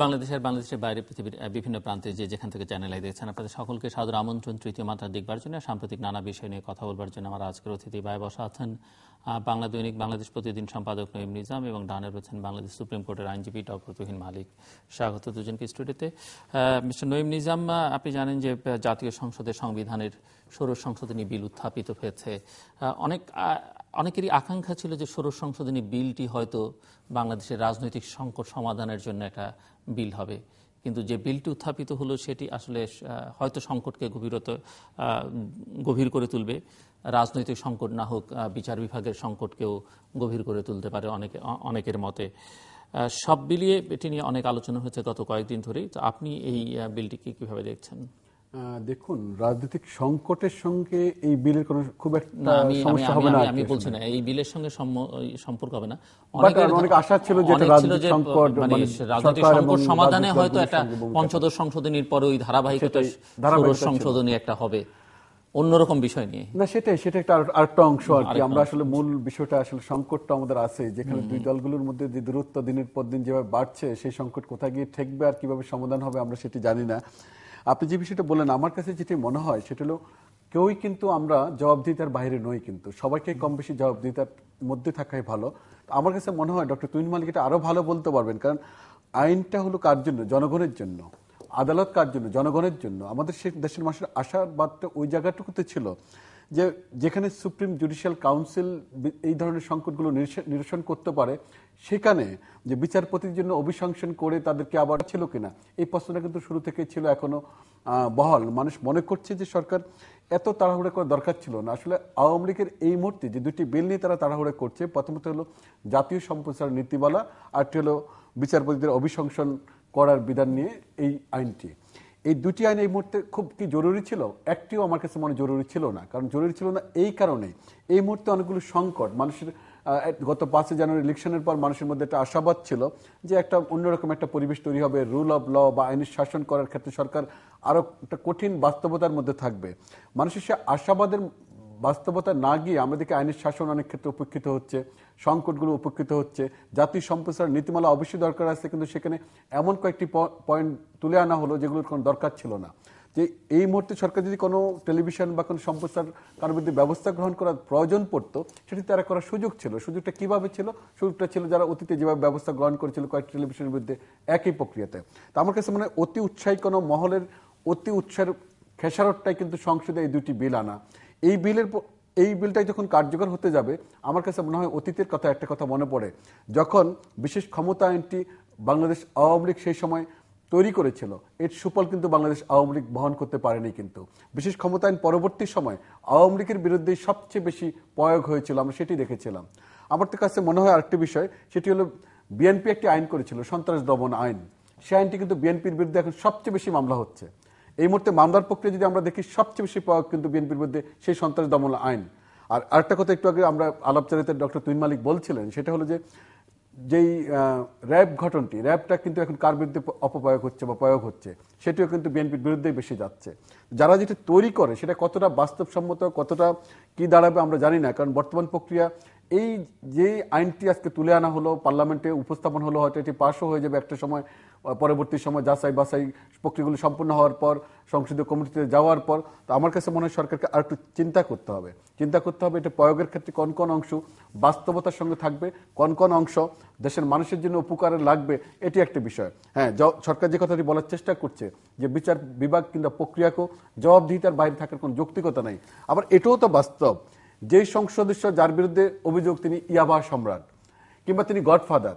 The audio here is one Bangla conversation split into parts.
বাংলাদেশের বাইরে পৃথিবীর বিভিন্ন প্রান্তে যেখান থেকে চ্যানেল আই দেখছেন, আপনাদের সকলকে সাদর আমন্ত্রণ তৃতীয় মাত্রা দেখবার জন্য, সাম্প্রতিক নানা বিষয় নিয়ে কথা বলবার জন্য। আমার আজকের অতিথি ভাই বসা আছেন বাংলা দৈনিক বাংলাদেশ প্রতিদিন সম্পাদক নঈম নিজাম, এবং ডানে রয়েছেন বাংলাদেশ সুপ্রিম কোর্টের আইনজীবী ডক্টর তুহিন মালিক। স্বাগত দুজনকে স্টুডিওতে। মিস্টার নঈম নিজাম, আপনি জানেন যে জাতীয় সংসদের সংবিধানের ষোড়শ সংশোধনী বিল উত্থাপিত হয়েছে। অনেকেরই আকাঙ্ক্ষা ছিল যে ষোড়শ সংশোধনী বিলটি হয়তো বাংলাদেশের রাজনৈতিক সংকট সমাধানের জন্য একটা বিল হবে, কিন্তু যে বিলটি উত্থাপিত হলো সেটি আসলে হয়তো সংকটকে গভীর করে তুলবে। রাজনৈতিক সংকট না হোক, বিচার বিভাগের সংকটকেও গভীর করে তুলতে পারে অনেকের মতে। সব বিলিয়ে এটি নিয়ে অনেক আলোচনা হয়েছে গত কয়েকদিন ধরেই। তো আপনি এই বিলটিকে কিভাবে দেখছেন? দেখুন, রাজনৈতিক সংকটের সঙ্গে এই বিলের কোনো খুব একটা সমস্যা হবে না। আমি বলছি না এই বিলের সঙ্গে সম্পর্ক হবে না। অনেক আশা ছিল যে রাজনৈতিক সংকট সমাধানে হয়তো একটা পঞ্চদশ সংশোধনীর পরে ওই ধারাবাহিকতা সংশোধনী একটা হবে অন্যরকম বিষয় নিয়ে। না, সেটা একটা আরেকটা অংশ আর কি। আমরা আসলে মূল বিষয়টা আসলে সংকটটা আমাদের আছে, যেখানে দুই দলগুলোর মধ্যে যে দূরত্ব দিনের পর দিন যেভাবে বাড়ছে, সেই সংকট কোথায় গিয়ে ঠেকবে আর কিভাবে সমাধান হবে আমরা সেটি জানি না। আপনি যে বিষয়টা বললেন, আমার কাছে যেটি মনে হয় সেটা হলো, কেউই কিন্তু আমরা জবাবদিহিতার বাইরে নই, কিন্তু সবাইকে কম বেশি জবাবদিহিতার মধ্যে থাকাই ভালো। আমার কাছে মনে হয় ডক্টর তুহিন মালিক এটা আরো ভালো বলতে পারবেন, কারণ আইনটা হলো কার জন্য? জনগণের জন্য। আদালত কার জন্য? জনগণের জন্য। আমাদের দেশের মানুষের আশাবাদটা ওই জায়গাটুকুতে ছিল যে যেখানে সুপ্রিম জুডিশিয়াল কাউন্সিল এই ধরনের সংকটগুলো নিরসন করতে পারে, সেখানে যে বিচারপতির জন্য অভিশংসন করে তাদেরকে আবার ছিল কিনা, এই প্রশ্নটা কিন্তু শুরু থেকে ছিল, এখনো বহাল। মানুষ মনে করছে যে সরকার এত তাড়াহুড়ো করার দরকার ছিল না। আসলে আওয়ামী লীগের এই মুহূর্তে যে দুটি বিল নিয়ে তারা তাড়াহুড়ো করছে, প্রথমত হলো জাতীয় সম্প্রচার নীতিমালা, আরটি হলো বিচারপতিদের অভিশংসন করার বিধান নিয়ে এই আইনটি। এই দুটি আইন এই মুহূর্তে খুব কি জরুরি ছিল? একটিও আমার কাছে মনে জরুরি ছিল না। কারণ জরুরি ছিল না এই কারণে, এই মুহূর্তে অনেকগুলো সংকট মানুষের, গত 5 জানুয়ারি ইলেকশনের পর মানুষের মধ্যে একটা আশাবাদ ছিল যে একটা অন্যরকম একটা পরিবেশ তৈরি হবে, রুল অব ল বা আইনের শাসন করার ক্ষেত্রে সরকার আরো একটা কঠিন বাস্তবতার মধ্যে থাকবে। মানুষের সে আশাবাদের বাস্তবতা না গিয়ে আমাদেরকে আইনের শাসন অনেক ক্ষেত্রে উপেক্ষিত হচ্ছে, সংকটগুলো উপেক্ষিত হচ্ছে। জাতীয় সম্প্রচার নীতিমালা অবশ্যই দরকার আছে, কিন্তু সেখানে এমন কয়েকটি পয়েন্ট তুলে আনা হলো যেগুলোর কোনো দরকার ছিল না। যে এই মুহূর্তে সরকার যদি কোনো টেলিভিশন বা কোনো সম্প্রচার কারোর বিরুদ্ধে ব্যবস্থা গ্রহণ করার প্রয়োজন পড়তো, সেটি তারা করার সুযোগ ছিল। সুযোগটা কিভাবে ছিল? সুযোগটা ছিল যারা অতীতে যেভাবে ব্যবস্থা গ্রহণ করেছিল কয়েকটি টেলিভিশনের বিরুদ্ধে একই প্রক্রিয়াতে। তো আমার কাছে মনে হয় অতি উৎসাহী কোনো মহলের অতি উৎসাহের খেসারতটাই কিন্তু সংসদে এই দুটি বিল আনা। এই বিলটাই যখন কার্যকর হতে যাবে, আমার কাছে মনে হয় অতীতের কথা একটা কথা মনে পড়ে, যখন বিশেষ ক্ষমতা আইনটি বাংলাদেশ আওয়ামী লীগ সেই সময় তৈরি করেছিল, এর সুফল কিন্তু বাংলাদেশ আওয়ামী লীগ বহন করতে পারেনি। কিন্তু বিশেষ ক্ষমতা আইন পরবর্তী সময় আওয়ামী লীগের বিরুদ্ধে সবচেয়ে বেশি প্রয়োগ হয়েছিল, আমরা সেটি দেখেছিলাম। আমার তো কাছে মনে হয় আরেকটি বিষয়, সেটি হলো বিএনপি একটি আইন করেছিল, সন্ত্রাস দমন আইন। সেই আইনটি কিন্তু বিএনপির বিরুদ্ধে এখন সবচেয়ে বেশি মামলা হচ্ছে। এই মুহূর্তে মামলার প্রক্রিয়া যদি আমরা দেখি, সবচেয়ে বেশি প্রয়োগ কিন্তু বিএনপির বিরুদ্ধে সেই সন্ত্রাস দমন আইন। আর আরেকটা কথা একটু আগে আমরা আলাপচারিতায় ডক্টর তুহিন মালিক বলছিলেন, সেটা হলো যে যেই র্যাব ঘটনটি, র্যাবটা কিন্তু এখন কার বিরুদ্ধে অপপ্রয়োগ হচ্ছে বা প্রয়োগ হচ্ছে, সেটিও কিন্তু বিএনপির বিরুদ্ধেই বেশি যাচ্ছে। যারা যেটা তৈরি করে সেটা কতটা বাস্তবসম্মত, কতটা কি দাঁড়াবে আমরা জানি না। কারণ বর্তমান প্রক্রিয়া, এই যে আইনটি আজকে তুলে আনা হলো, পার্লামেন্টে উপস্থাপন হলো, হয়তো এটি পাশও হয়ে যাবে একটা সময়, পরবর্তী সময় যাচাই বাছাই প্রক্রিয়াগুলো সম্পূর্ণ হওয়ার পর, সংসদীয় কমিটিতে যাওয়ার পর। তো আমার কাছে মনে হয় সরকারকে আর একটু চিন্তা করতে হবে এটা প্রয়োগের ক্ষেত্রে কোন কোন অংশ বাস্তবতার সঙ্গে থাকবে, কোন কোন অংশ দেশের মানুষের জন্য উপকারে লাগবে, এটি একটা বিষয়। হ্যাঁ, সরকার যে কথাটি বলার চেষ্টা করছে যে বিচার বিভাগ কিংবা প্রক্রিয়াকেও জবাবদিহিতার বাইরে থাকার কোনো যৌক্তিকতা নেই। আবার এটাও তো বাস্তব, যেই সংসদস্য যার বিরুদ্ধে অভিযোগ তিনি ইয়াবা সম্রাট কিংবা তিনি গডফাদার,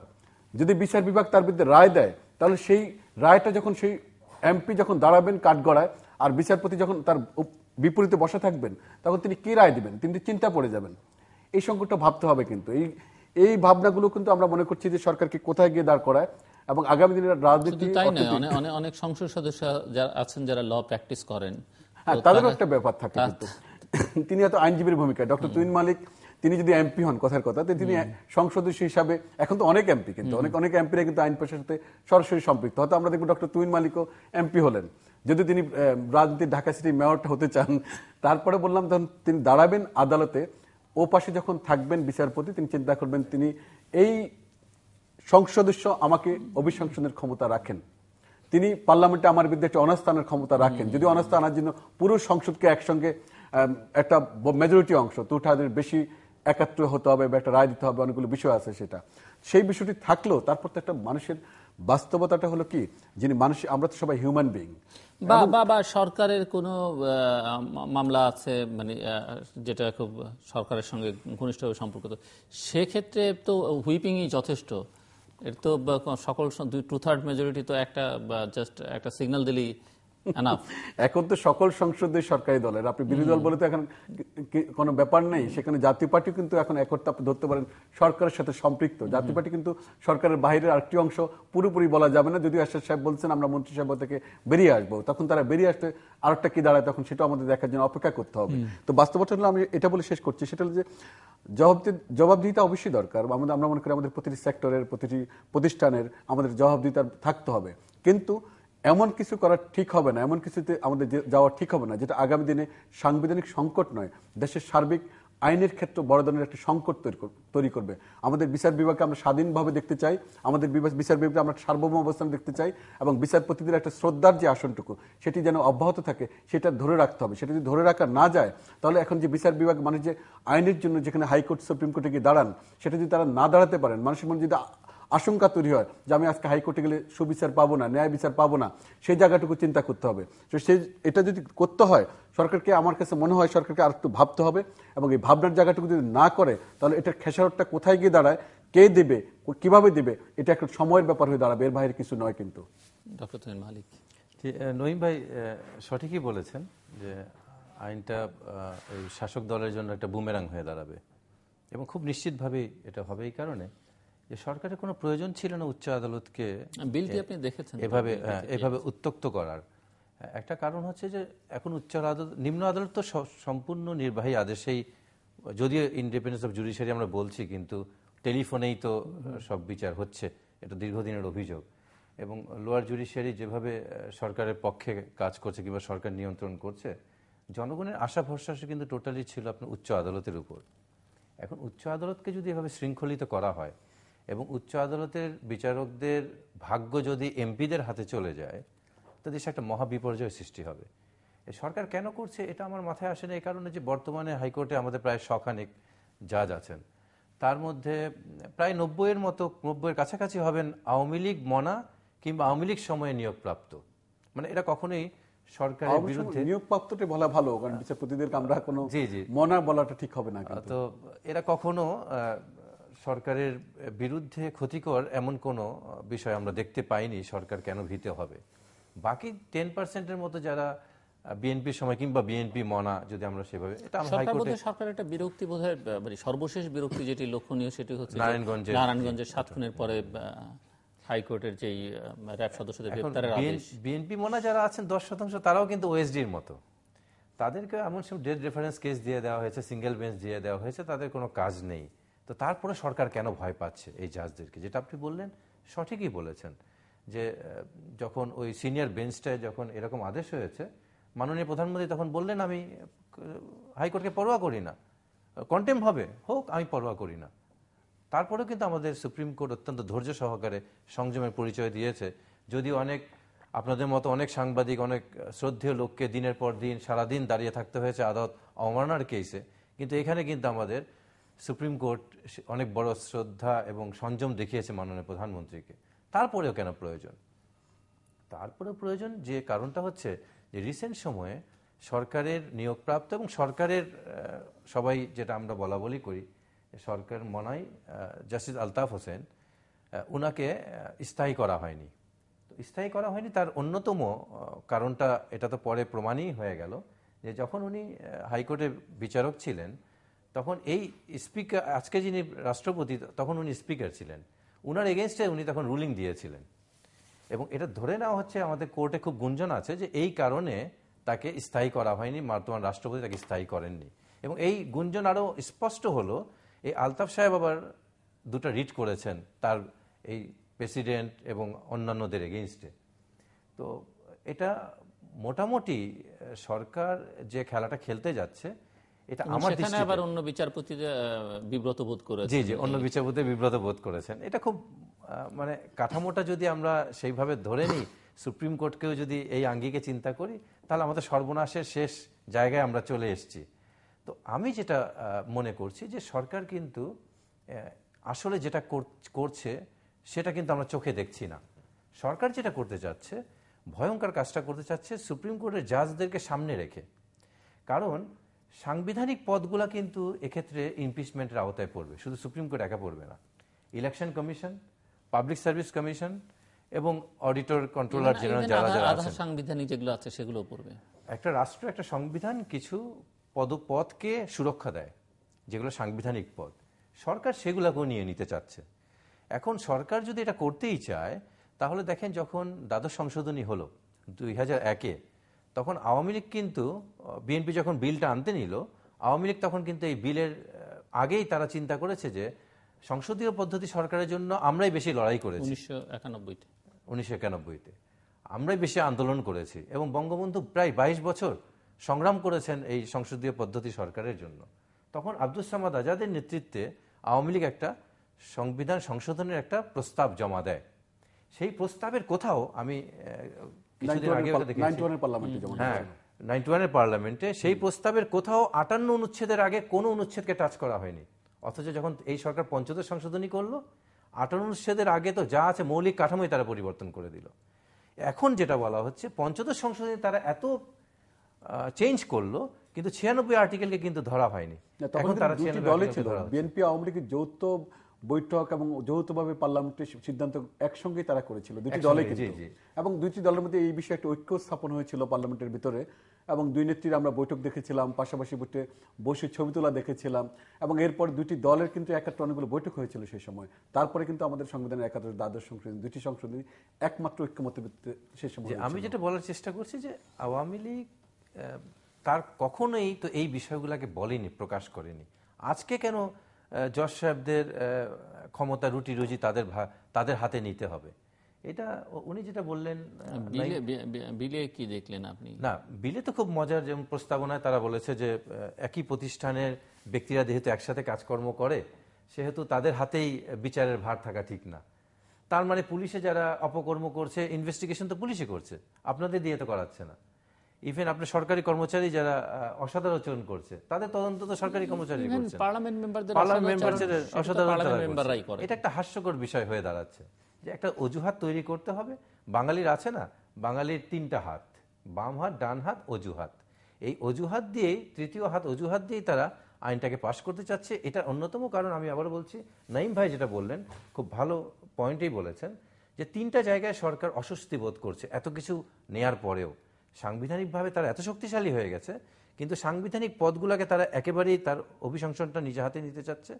যদি বিচার বিভাগ তার বিরুদ্ধে রায় দেয়, তাহলে সেই রায়টা যখন সেই এমপি যখন দাঁড়াবেন কাঠগড়ায়, আর বিচারপতি যখন তার বিপরীতে বসে থাকবেন, তখন তিনি কি রায় দিবেন, তিনি চিন্তা পড়ে যাবেন। এই সংকটটা ভাবতে হবে। কিন্তু এই ভাবনাগুলো কিন্তু আমরা মনে করছি যে সরকারকে কোথায় গিয়ে দাঁড় করায়, এবং আগামী দিনের রাজনীতি। অনেক সংসদ সদস্য যারা আছেন যারা ল প্র্যাকটিস করেন, তাদেরও একটা ব্যাপার থাকে। কিন্তু তিনি এত আইনজীবীর ভূমিকা, ডক্টর তুহিন মালিক তিনি যদি এমপি হন, কথার কথা, তিনি সংসদ সদস্য হিসাবে, এখন তো অনেক এমপি, কিন্তু অনেক এমপিরা কিন্তু আইন পেশার সাথে সরাসরি সম্পৃক্ত। হয়তো আমরা দেখবো ডক্টর তুহিন মালিকও এমপি হলেন, যদি তিনি রাজনীতির ঢাকা সিটি মেয়রটা হতে চান। তারপরে বললাম, তখন তিনি দাঁড়াবেন আদালতে, ও পাশে যখন থাকবেন বিচারপতি, তিনি চিন্তা করবেন তিনি এই সংসদস্য আমাকে অভিশংসনের ক্ষমতা রাখেন, তিনি পার্লামেন্টে আমার বিরুদ্ধে একটা অনাস্থানের ক্ষমতা রাখেন, যদি অনাস্থা আনার জন্য পুরো সংসদকে একসঙ্গে একটা মেজরিটি অংশ 2/3 বেশি একাত্র হতে হবে বা একটা রায় দিতে হবে, অনেকগুলো বিষয় আছে সেটা। সেই বিষয়টি থাকলেও তারপর তো একটা মানুষের বাস্তবতাটা হলো কি, যিনি মানুষ, আমরা তো সবাই হিউম্যান বিইং। বা সরকারের কোনো মামলা আছে মানে যেটা খুব সরকারের সঙ্গে ঘনিষ্ঠভাবে সম্পর্কিত, সেক্ষেত্রে তো হুইপিংই যথেষ্ট। এর তো সকল 2/3 মেজরিটি তো একটা জাস্ট একটা সিগন্যাল দিলেই এনাফ। এখন তো সকল সংসদীয় সরকারি দলের, আপনি বিরোধী দল বলে তো এখন কোনো ব্যাপার নেই, সেখানে জাতীয় পার্টি কিন্তু এখন একত্র আপনি ধরতে পারেন সরকারের সাথে সম্পৃক্ত। জাতীয় পার্টি কিন্তু সরকারের বাইরের আরেকটি অংশ, পুরোপুরি বলা যাবে না, যদিও আশাদ সাহেব বলছেন আমরা মন্ত্রিসভা থেকে বেরিয়ে আসবো, তখন তারা বেরিয়ে আসতে আরেকটা কি দাঁড়ায় তখন সেটা আমাদের দেখার জন্য অপেক্ষা করতে হবে। তো বাস্তবতা হলো, আমি এটা বলে শেষ করছি, সেটা হলো যে জবাবদিহিতা অবশ্যই দরকার। আমরা মনে করি আমাদের প্রতিটি সেক্টরের, প্রতিটি প্রতিষ্ঠানের আমাদের জবাবদিহিতা থাকতে হবে, কিন্তু এমন কিছু করা ঠিক হবে না, এমন কিছুতে আমাদের যাওয়া ঠিক হবে না যেটা আগামী দিনে সাংবিধানিক সংকট নয়, দেশের সার্বিক আইনের ক্ষেত্রে বড় ধরনের একটা সংকট তৈরি করবে। আমাদের বিচার বিভাগকে আমরা স্বাধীনভাবে দেখতে চাই, আমাদের বিচার বিভাগকে আমরা সার্বভৌম অবস্থান দেখতে চাই, এবং বিচারপতিদের একটা শ্রদ্ধার যে আসনটুকু সেটি যেন অব্যাহত থাকে, সেটা ধরে রাখতে হবে। সেটা যদি ধরে রাখা না যায়, তাহলে এখন যে বিচার বিভাগ মানুষ যে আইনের জন্য যেখানে হাইকোর্ট সুপ্রিম কোর্টে গিয়ে দাঁড়ান, সেটা যদি তারা না দাঁড়াতে পারেন, মানুষের মনে যদি আশঙ্কা তৈরি হয় যে আমি আজকে হাইকোর্টে গেলে সুবিচার পাবো না, ন্যায় বিচার পাবো না, সেই জায়গাটুকু চিন্তা করতে হবে। তো এটা যদি করতে হয়, সরকারকে, আমার কাছে মনে হয় সরকারকে আর একটু ভাবতে হবে, এবং এই ভাবনার জায়গাটুকু যদি না করে, তাহলে এটার খেসারতটা কোথায় গিয়ে দাঁড়ায়, কে দেবে, কিভাবে দেবে, এটা একটা সময়ের ব্যাপার হয়ে দাঁড়াবে, এর বাইরে কিছু নয়। কিন্তু ডক্টর তুহিন মালিক, নঈম ভাই সঠিকই বলেছেন যে আইনটা এই শাসক দলের জন্য একটা বুমেরাং হয়ে দাঁড়াবে, এবং খুব নিশ্চিতভাবেই এটা হবে। এই কারণে যে সরকারের কোনো প্রয়োজন ছিল না উচ্চ আদালতকে বিলটি আপনি দেখেছেন এভাবে উত্তক্ত করার। একটা কারণ হচ্ছে যে এখন উচ্চ আদালত, নিম্ন আদালত তো সম্পূর্ণ নির্বাহী আদেশেই, যদিও ইন্ডিপেন্ডেন্স অফ জুডিশিয়ারি আমরা বলছি, কিন্তু টেলিফোনেই তো সব বিচার হচ্ছে, এটা দীর্ঘদিনের অভিযোগ। এবং লোয়ার জুডিশিয়ারি যেভাবে সরকারের পক্ষে কাজ করছে কিংবা সরকার নিয়ন্ত্রণ করছে, জনগণের আশা ভরসা কিন্তু টোটালি ছিল আপনার উচ্চ আদালতের উপর। এখন উচ্চ আদালতকে যদি এভাবে শৃঙ্খলিত করা হয় এবং উচ্চ আদালতের বিচারকদের ভাগ্য যদি এমপিদের হাতে চলে যায়, তো দেশে একটা মহাবিপর্যয় সৃষ্টি হবে। সরকার কেন করছে এটা আমার মাথায় আসে না, এই কারণে যে বর্তমানে হাইকোর্টে আমাদের প্রায় 100 জাজ আছেন, তার মধ্যে প্রায় 90-এর কাছাকাছি হবেন আওয়ামী লীগ মনা কিংবা আওয়ামী লীগ সময়ে নিয়োগপ্রাপ্ত। মানে এটা কখনোই সরকারের বিরুদ্ধে, নিয়োগপ্রাপ্তটা বলা ভালো, কারণ বিচারপতিদেরকে আমরা কোনো মনা বলাটা ঠিক হবে না। তো এরা কখনো সরকারের বিরুদ্ধে ক্ষতিকর এমন কোনো বিষয় আমরা দেখতে পাইনি। সরকার কেন ভীতে হবে? বাকি 10%-এর মতো যারা বিএনপির সময় কিংবা বিএনপি মনা, যদি আমরা সেভাবে, এটা সরকারের একটা বিরক্তি বোধহয়, মানে সর্বশেষ বিরক্তি যেটি লক্ষণীয় সেটি হচ্ছে নারায়ণগঞ্জের 7 খুনের পরে হাইকোর্টের যেই র‍্যাব সদস্যদের গ্রেফতারের আদেশ। বিএনপি মনা যারা আছেন 10% তারাও কিন্তু ওএসডির মতো, তাদেরকে এমন সব ডেড রেফারেন্স কেস দিয়ে দেওয়া হয়েছে, সিঙ্গেল বেঞ্চ দিয়ে দেওয়া হয়েছে, তাদের কোনো কাজ নেই। তো তারপরে সরকার কেন ভয় পাচ্ছে এই জাজদেরকে? যেটা আপনি বললেন সঠিকই বলেছেন, যে যখন ওই সিনিয়র বেঞ্চটায় যখন এরকম আদেশ হয়েছে, মাননীয় প্রধানমন্ত্রী তখন বললেন আমি হাইকোর্টকে পরোয়া করি না, কন্টেম্প হবে হোক, আমি পরোয়া করি না। তারপরেও কিন্তু আমাদের সুপ্রিম কোর্ট অত্যন্ত ধৈর্য সহকারে সংযমের পরিচয় দিয়েছে। যদিও আপনাদের মতো অনেক সাংবাদিক, অনেক শ্রদ্ধেয় লোককে দিনের পর দিন সারাদিন দাঁড়িয়ে থাকতে হয়েছে আদালত অবমাননার কেসে, কিন্তু এখানে কিন্তু আমাদের সুপ্রিম কোর্ট অনেক বড় শ্রদ্ধা এবং সংযম দেখিয়েছে মাননীয় প্রধানমন্ত্রীকে। তারপরেও কেন প্রয়োজন? তারপরেও প্রয়োজন যে কারণটা হচ্ছে যে রিসেন্ট সময়ে সরকারের নিয়োগপ্রাপ্ত এবং সরকারের সবাই যেটা আমরা বলা বলি করি, সরকার মনাই জাস্টিস আলতাফ হোসেন, উনাকে স্থায়ী করা হয়নি। স্থায়ী করা হয়নি তার অন্যতম কারণটা, এটা তো পরে প্রমাণই হয়ে গেল, যে যখন উনি হাইকোর্টে বিচারক ছিলেন, তখন এই স্পিকার, আজকে যিনি রাষ্ট্রপতি, তখন উনি স্পিকার ছিলেন, উনার এগেনস্টে উনি তখন রুলিং দিয়েছিলেন। এবং এটা ধরে নেওয়া হচ্ছে, আমাদের কোর্টে খুব গুঞ্জন আছে যে এই কারণে তাকে স্থায়ী করা হয়নি, বর্তমান রাষ্ট্রপতি তাকে স্থায়ী করেননি। এবং এই গুঞ্জন আরও স্পষ্ট হলো, এই আলতাফ সাহেব আবার 2টা রিট করেছেন তার এই প্রেসিডেন্ট এবং অন্যান্যদের এগেইনস্টে। তো এটা মোটামুটি সরকার যে খেলাটা খেলতে যাচ্ছে, এটা এবং আমার সেখানে দৃষ্টিতে আবার অন্য বিচারপতি বিব্রত বোধ করেছে। জি জি, অন্য বিচারপতি বিব্রত বোধ করেছেন। এটা খুব মানে কাঠামোটা যদি আমরা সেইভাবে ধরে নিই, সুপ্রিম কোর্টকেও যদি এই আঙ্গিকে চিন্তা করি, তাহলে আমাদের সর্বনাশের শেষ জায়গায় আমরা চলে এসেছি। তো আমি যেটা মনে করছি যে সরকার কিন্তু আসলে যেটা করছে সেটা কিন্তু আমরা চোখে দেখছি না। সরকার যেটা করতে চাচ্ছে, ভয়ঙ্কর কাজটা করতে চাচ্ছে সুপ্রিম কোর্টের জাজদেরকে সামনে রেখে। কারণ সাংবিধানিক পদগুলা কিন্তু এক্ষেত্রে ইমপিচমেন্টের আওতায় পড়বে, শুধু সুপ্রিম কোর্ট একা পড়বে না। Election commission, public service commission এবং অডিটর, কন্ট্রোলার জেনারেল যারা যারা আছেন, সাংবিধানিক যেগুলো আছে সেগুলো পড়বে। একটা রাষ্ট্র, একটা সংবিধান কিছু পদকে সুরক্ষা দেয়, যেগুলো সাংবিধানিক পদ। সরকার সেগুলোকেও নিয়ে নিতে চাচ্ছে। এখন সরকার যদি এটা করতেই চায়, তাহলে দেখেন যখন দ্বাদশ সংশোধনী হলো 2001-এ, তখন আওয়ামী লীগ কিন্তু, বিএনপি যখন বিলটা আনতে নিল, আওয়ামী লীগ তখন কিন্তু এই বিলের আগেই তারা চিন্তা করেছে যে সংসদীয় পদ্ধতি সরকারের জন্য আমরাই বেশি লড়াই করেছি 1991-তে, আমরাই বেশি আন্দোলন করেছি এবং বঙ্গবন্ধু প্রায় 22 বছর সংগ্রাম করেছেন এই সংসদীয় পদ্ধতি সরকারের জন্য। তখন আব্দুস সামাদ আজাদের নেতৃত্বে আওয়ামী লীগ একটা সংবিধান সংশোধনের একটা প্রস্তাব জমা দেয়। সেই প্রস্তাবের কোথাও আমি কিছুদিন আগে দেখেছি, 91-এর পার্লামেন্টে সেই প্রস্তাবের কোথাও 58 অনুচ্ছেদের আগে কোনো অনুচ্ছেদকে টাচ করা হয়নি। অথচ যখন এই সরকার পঞ্চদশ সংশোধনী করলো, 58 অনুচ্ছেদের আগে তো যা আছে মৌলিক কাঠামোই তারা পরিবর্তন করে দিল। এখন যেটা বলা হচ্ছে, পঞ্চদশ সংশোধনী তারা এত চেঞ্জ করলো, কিন্তু 96 আর্টিকেলকে কিন্তু ধরা হয়নি। তখন তারা দলে ছিল, বিএনপি আওয়ামী লীগের যৌথ বৈঠক এবং যৌথভাবে পার্লামেন্টের সিদ্ধান্ত একসঙ্গেই তারা করেছিল, দুটি দলে কিন্তু। এবং দুটি দলের মধ্যে এই বিষয়ে একটা ঐক্য স্থাপন হয়েছিল পার্লামেন্টের ভিতরে, এবং দুই নেত্রীর আমরা বৈঠক দেখেছিলাম, পাশাপাশি বসে ছবি তোলা দেখেছিলাম, এবং এরপর দুটি দলের কিন্তু একাত্তর অনেকগুলো বৈঠক হয়েছিল সেই সময়। তারপরে কিন্তু আমাদের সংবিধানের একাদশ, দ্বাদশ সংশোধনী, দুটি সংশোধনী একমাত্র ঐক্যমতের ভিত্তিতে সেই সময়। আমি যেটা বলার চেষ্টা করছি যে আওয়ামী লীগ তার কখনোই তো এই বিষয়গুলোকে বলেনি, প্রকাশ করেনি। আজকে কেন জজ সাহেবদের ক্ষমতা, রুটি রুজি তাদের হাতে নিতে হবে? এটা উনি যেটা বললেন, বিলে কি দেখলেন আপনি? না, বিলে তো খুব মজার, যেমন প্রস্তাবনায় তারা বলেছে যে একই প্রতিষ্ঠানের ব্যক্তিরা যেহেতু একসাথে কাজকর্ম করে, সেহেতু তাদের হাতেই বিচারের ভার থাকা ঠিক না। তার মানে পুলিশে যারা অপকর্ম করছে, ইনভেস্টিগেশন তো পুলিশে করছে, আপনাদের দিয়ে তো করাচ্ছে না। ইভেন আপনার সরকারি কর্মচারী যারা অসাধারণ করছে, তাদের তদন্ত তো সরকারি কর্মচারী করছে, পার্লামেন্ট মেম্বারদের অসাধারণ। এটা একটা হাস্যকর বিষয় হয়ে দাঁড়াচ্ছে যে একটা অজুহাত তৈরি করতে হবে। বাঙালির আছে না, বাঙালির 3টা হাত, বাম হাত, ডান হাত, অজুহাত। এই অজুহাত দিয়েই, তৃতীয় হাত অজুহাত দিয়েই তারা আইনটাকে পাশ করতে চাচ্ছে। এটা অন্যতম কারণ। আমি আবার বলছি, নাঈম ভাই যেটা বললেন খুব ভালো পয়েন্টেই বলেছেন, যে 3টা জায়গায় সরকার অস্বস্তি বোধ করছে এত কিছু নেয়ার পরেও। সাংবিধানিকভাবে তারা এত শক্তিশালী হয়ে গেছে, কিন্তু সাংবিধানিক পদগুলোকে তারা একেবারেই তার অভিশংসনটা নিজে হাতে নিতে চাচ্ছে।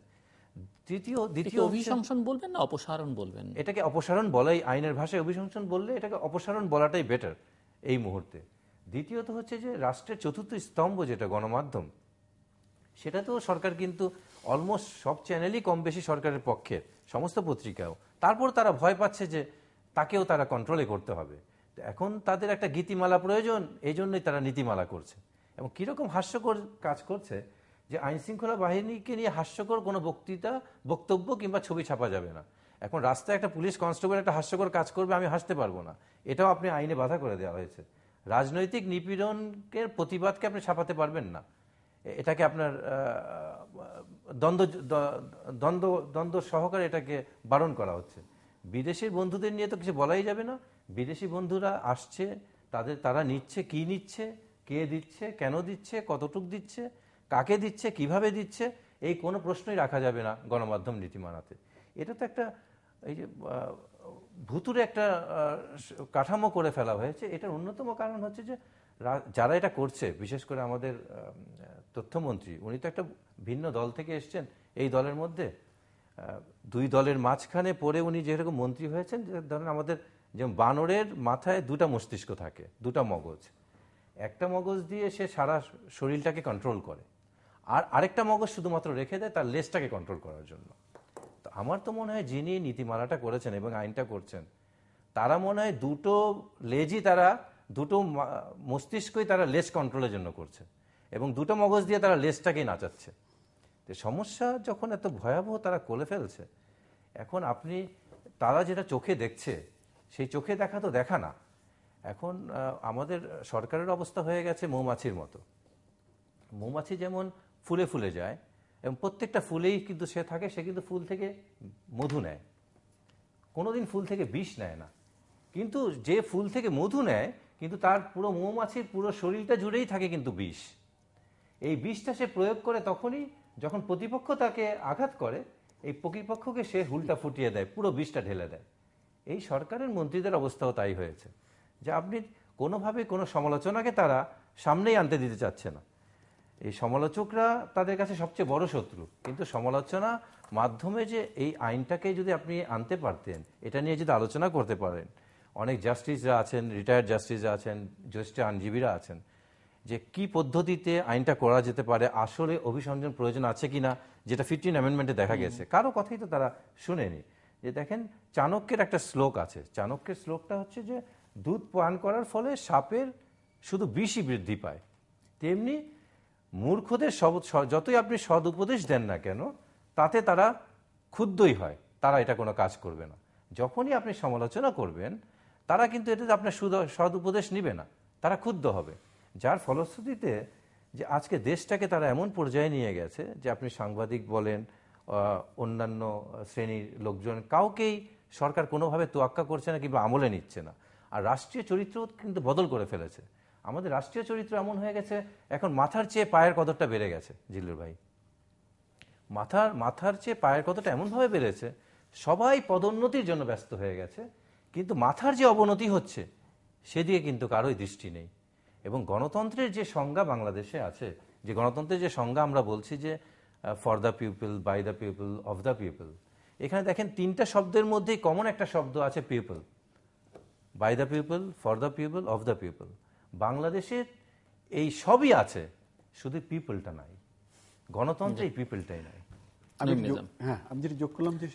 দ্বিতীয় অভিশংসন বলবেন না অপসারণ বলবেন? এটাকে অপসারণ বলাই, আইনের ভাষায় অভিশংসন বললে এটাকে অপসারণ বলাটাই বেটার এই মুহূর্তে। দ্বিতীয়ত হচ্ছে যে রাষ্ট্রের চতুর্থ স্তম্ভ যেটা গণমাধ্যম, সেটা তো সরকার কিন্তু অলমোস্ট সব চ্যানেলই কম বেশি সরকারের পক্ষের, সমস্ত পত্রিকাও। তারপর তারা ভয় পাচ্ছে যে তাকেও তারা কন্ট্রোলে করতে হবে। এখন তাদের একটা গীতিমালা প্রয়োজন, এই জন্যই তারা নীতিমালা করছে। এবং কিরকম হাস্যকর কাজ করছে যে আইন শৃঙ্খলা বাহিনীকে নিয়ে হাস্যকর কোনো বক্তব্য কিংবা ছবি ছাপা যাবে না। এখন রাস্তায় একটা পুলিশ কনস্টেবল একটা হাস্যকর কাজ করবে, আমি হাসতে পারবো না, এটাও আপনি আইনে বাধা করে দেওয়া হয়েছে। রাজনৈতিক নিপীড়নের প্রতিবাদকে আপনি ছাপাতে পারবেন না, এটাকে আপনার দ্বন্দ্ব সহকারে এটাকে বারণ করা হচ্ছে। বিদেশের বন্ধুদের নিয়ে তো কিছু বলাই যাবে না। বিদেশি বন্ধুরা আসছে, তারা নিচ্ছে, কি নিচ্ছে, কে দিচ্ছে, কেন দিচ্ছে, কতটুক দিচ্ছে, কাকে দিচ্ছে, কিভাবে দিচ্ছে, এই কোনো প্রশ্নই রাখা যাবে না গণমাধ্যম নীতিমালাতে। এটা তো একটা এই যে ভুতুরে একটা কাঠামো করে ফেলা হয়েছে। এটার অন্যতম কারণ হচ্ছে যে যারা এটা করছে, বিশেষ করে আমাদের তথ্যমন্ত্রী, উনি তো একটা ভিন্ন দল থেকে এসছেন। এই দলের মধ্যে দুই দলের মাঝখানে পড়ে উনি যেরকম মন্ত্রী হয়েছেন, ধরেন আমাদের যেমন বানরের মাথায় 2টা মস্তিষ্ক থাকে, 2টা মগজ। একটা মগজ দিয়ে সে সারা শরীরটাকে কন্ট্রোল করে, আর আরেকটা মগজ শুধুমাত্র রেখে দেয় তার লেজটাকে কন্ট্রোল করার জন্য। তো আমার তো মনে হয় যিনি নীতিমালাটা করেছেন এবং আইনটা করছেন, তারা মনে হয় 2টো লেজই, তারা 2টো মস্তিষ্কই তারা লেজ কন্ট্রোলের জন্য করছে। এবং দুটো মগজ দিয়ে তারা লেজটাকেই নাচাচ্ছে। তো সমস্যা যখন এত ভয়াবহ তারা করে ফেলছে, এখন আপনি তারা যেটা চোখে দেখছে সেই চোখে দেখা তো দেখা না। এখন আমাদের সরকারের অবস্থা হয়ে গেছে মৌমাছির মতো। মৌমাছি যেমন ফুলে ফুলে যায় এবং প্রত্যেকটা ফুলেই কিন্তু সে থাকে, সে কিন্তু ফুল থেকে মধু নেয়, কোনোদিন ফুল থেকে বিষ নেয় না। কিন্তু যে ফুল থেকে মধু নেয়, কিন্তু তার পুরো মৌমাছির পুরো শরীরটা জুড়েই থাকে কিন্তু বিষ। এই বিষটা সে প্রয়োগ করে তখনই যখন প্রতিপক্ষ তাকে আঘাত করে, এই প্রতিপক্ষকে সে হুলটা ফুটিয়ে দেয়, পুরো বিষটা ঢেলে দেয়। এই সরকারের মন্ত্রীদের অবস্থাও তাই হয়েছে, যে আপনি কোনোভাবে কোনো সমালোচনাকে তারা সামনেই আনতে দিতে চাচ্ছে না। এই সমালোচকরা তাদের কাছে সবচেয়ে বড় শত্রু। কিন্তু সমালোচনা মাধ্যমে যে এই আইনটাকে যদি আপনি আনতে পারতেন, এটা নিয়ে যদি আলোচনা করতে পারেন, অনেক জাস্টিসরা আছেন, রিটায়ার্ড জাস্টিসরা আছেন, জ্যেষ্ঠ আইনজীবীরা আছেন, যে কি পদ্ধতিতে আইনটা করা যেতে পারে, আসলে অভিসংযোজন প্রয়োজন আছে কিনা, যেটা 15 অ্যামেন্ডমেন্টে দেখা গেছে, কারো কথাই তো তারা শুনেনি। যে দেখেন, চাণক্যের একটা শ্লোক আছে, চাণক্যের শ্লোকটা হচ্ছে যে দুধ পান করার ফলে সাপের শুধু বিষই বৃদ্ধি পায়, তেমনি মূর্খদের যতই আপনি সদ উপদেশ দেন না কেন, তাতে তারা ক্ষুব্ধই হয়, তারা এটা কোনো কাজ করবে না। যখনই আপনি সমালোচনা করবেন, তারা কিন্তু এটাতে আপনার সদ উপদেশ নিবে না, তারা ক্ষুব্ধ হবে। যার ফলশ্রুতিতে যে আজকে দেশটাকে তারা এমন পর্যায়ে নিয়ে গেছে যে আপনি সাংবাদিক বলেন, অন্যান্য শ্রেণীর লোকজন, কাউকেই সরকার কোনোভাবে তোয়াক্কা করছে না কিংবা আমলে নিচ্ছে না। আর রাষ্ট্রীয় চরিত্র কিন্তু বদল করে ফেলেছে। আমাদের রাষ্ট্রীয় চরিত্র এমন হয়ে গেছে, এখন মাথার চেয়ে পায়ের কদরটা বেড়ে গেছে। জিল্লুর ভাই, মাথার চেয়ে পায়ের কদরটা এমনভাবে বেড়েছে, সবাই পদোন্নতির জন্য ব্যস্ত হয়ে গেছে, কিন্তু মাথার যে অবনতি হচ্ছে সেদিকে কিন্তু কারোই দৃষ্টি নেই। এবং গণতন্ত্রের যে সংজ্ঞা বাংলাদেশে আছে, যে গণতন্ত্রের যে সংজ্ঞা আমরা বলছি যে for the people, by the people, of the people, এখানে দেখেন তিনটা শব্দের মধ্যেই কমন একটা শব্দ আছে, people. By the people, for the people, of the people. বাংলাদেশের এই সবই আছে, শুধু পিপলটা নাই। গণতন্ত্রে এই পিপলটাই নাই। আমি যেটা যোগ করলাম যে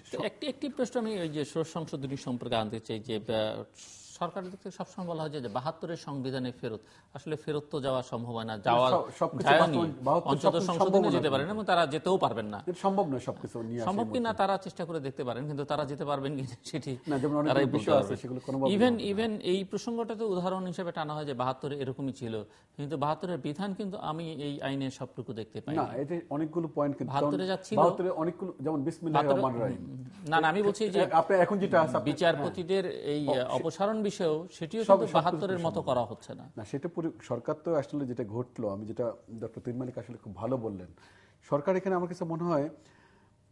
একটি প্রশ্ন আমি ওই যে ষোড়শ সংশোধনী সম্পর্কে আনতে চাই, যে সরকারের দিক থেকে সবসময় বলা হয় যে 72-এর সংবিধানে ফেরত, আসলে ফেরত তো যাওয়া সম্ভব হয় না, যাওয়া পঞ্চদশ সংশোধনে যেতে পারেন এবং তারা যেতেও পারবেন না, সম্ভব নয় সবকিছু নিয়ে সম্ভব কিনা তারা চেষ্টা করে দেখতে পারেন, কিন্তু তারা যেতে পারবেন কিনা সেটি তারাই বলতে পারবে। ইভেন এই প্রসঙ্গটাতে উদাহরণ হিসেবে টানা হয় যে 72 এরকমই ছিল, কিন্তু 72-এর বিধান কিন্তু আমি এই আইনের সবটুকু দেখতে পাই না। এটা অনেকগুলো পয়েন্ট, কিন্তু 72-এ যা ছিল, 72-এ অনেকগুলো, যেমন বিসমিল্লাহির রহমানির রহিম, না আমি বলছি যে আপনি এখন যেটা আছে বিচারপতিদের এই অপসারণ বিষয়েও সেটিও কিন্তু 72-এর মতো করা হচ্ছে না। সেটা পুরো সরকার তো আসলে যেটা ঘটলো, আমি যেটা ডক্টর তুহিন মালিক আসলে খুব ভালো বললেন, সরকার এখানে আমার কাছে মনে হয়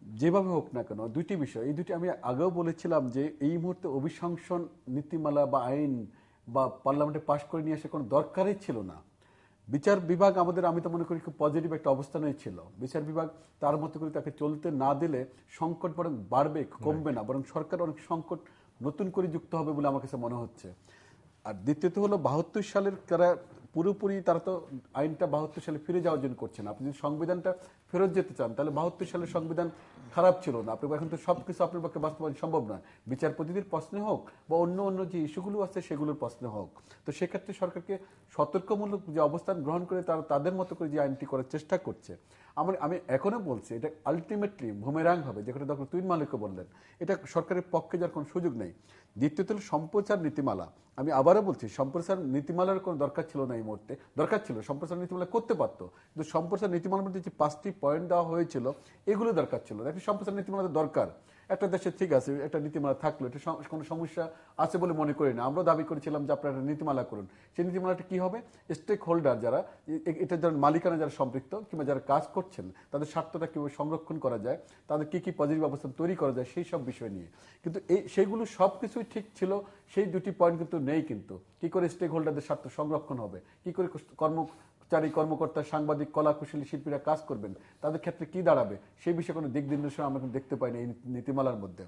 যেভাবে হোক না কেন, দুইটি বিষয়, এই দুটি আমি আগেও বলেছিলাম যে এই মুহূর্তে অভিশংসন নীতিমালা বা আইন বা পার্লামেন্টে পাশ করে নিয়ে আসে কোনো দরকারই ছিল না। বিচার বিভাগ আমাদের, আমি তো মনে করি খুব পজিটিভ একটা অবস্থানে ছিল। বিচার বিভাগ তার মতো করে তাকে চলতে না দিলে সংকট বরং বাড়বে, কমবে না, বরং সরকার অনেক সংকট নতুন করে যুক্ত হবে বলে আমার কাছে মনে হচ্ছে। আর দ্বিতীয়ত হলো 72 সালের তারা পুরোপুরি, তারা তো আইনটা 72 সালে ফিরে যাওয়ার জন্য করছে না। আপনি যদি সংবিধানটা ফেরত যেতে চান, তাহলে 72 সালের সংবিধান খারাপ ছিল না, আপনি এখন তো সবকিছু আপনার পক্ষে বাস্তবায়ন সম্ভব নয়, বিচারপতিদের প্রশ্নে হোক বা অন্য অন্য যে ইস্যুগুলো আছে সেগুলোর প্রশ্নে হোক। তো সেক্ষেত্রে সরকারকে সতর্কমূলক যে অবস্থান গ্রহণ করে তারা তাদের মতো করে যে আইনটি করার চেষ্টা করছে। আমি এখনো বলছি এটা আলটিমেটলি বুমেরাং হবে, যেখানে ডক্টর তুহিন মালিকও বললেন, এটা সরকারের পক্ষে যাওয়ার কোনো সুযোগ নেই। দ্বিতীয়ত হল সম্প্রচার নীতিমালা, আমি আবারও বলছি সম্প্রচার নীতিমালার কোনো দরকার ছিল না এই মুহূর্তে, দরকার ছিল সম্প্রচার নীতিমালা করতে পারতো, কিন্তু সম্প্রচার নীতিমালার মধ্যে যে 5টি পয়েন্ট দেওয়া হয়েছিল এগুলো দরকার ছিল। দেখুন সম্প্রচার নীতিমালা দরকার, একটা দেশে ঠিক আছে একটা নীতিমালা থাকলো, এটা কোনো সমস্যা আছে বলে মনে করি না। আমরা দাবি করেছিলাম যে আপনারা একটা নীতিমালা করুন, সেই নীতিমালাটা কি হবে, স্টেক হোল্ডার যারা এটা যারা মালিকানা যারা সম্পৃক্ত কিংবা যারা কাজ করছেন তাদের স্বার্থটা কীভাবে সংরক্ষণ করা যায়, তাদের কি কি পজিটিভ অবস্থান তৈরি করা যায় সেই সব বিষয় নিয়ে, কিন্তু সেইগুলো সব কিছুই ঠিক ছিল। সেই দুটি পয়েন্ট কিন্তু নেই। কিন্তু কি করে স্টেক হোল্ডারদের স্বার্থ সংরক্ষণ হবে, কি করে কর্মকর্তা, সাংবাদিক, কলা কুশলী শিল্পীরা কাজ করবেন, তাদের ক্ষেত্রে কি দাঁড়াবে, সেই বিষয়ে কোনো দিক নির্দেশনা আমরা দেখতে পাই না এই নীতিমালার মধ্যে।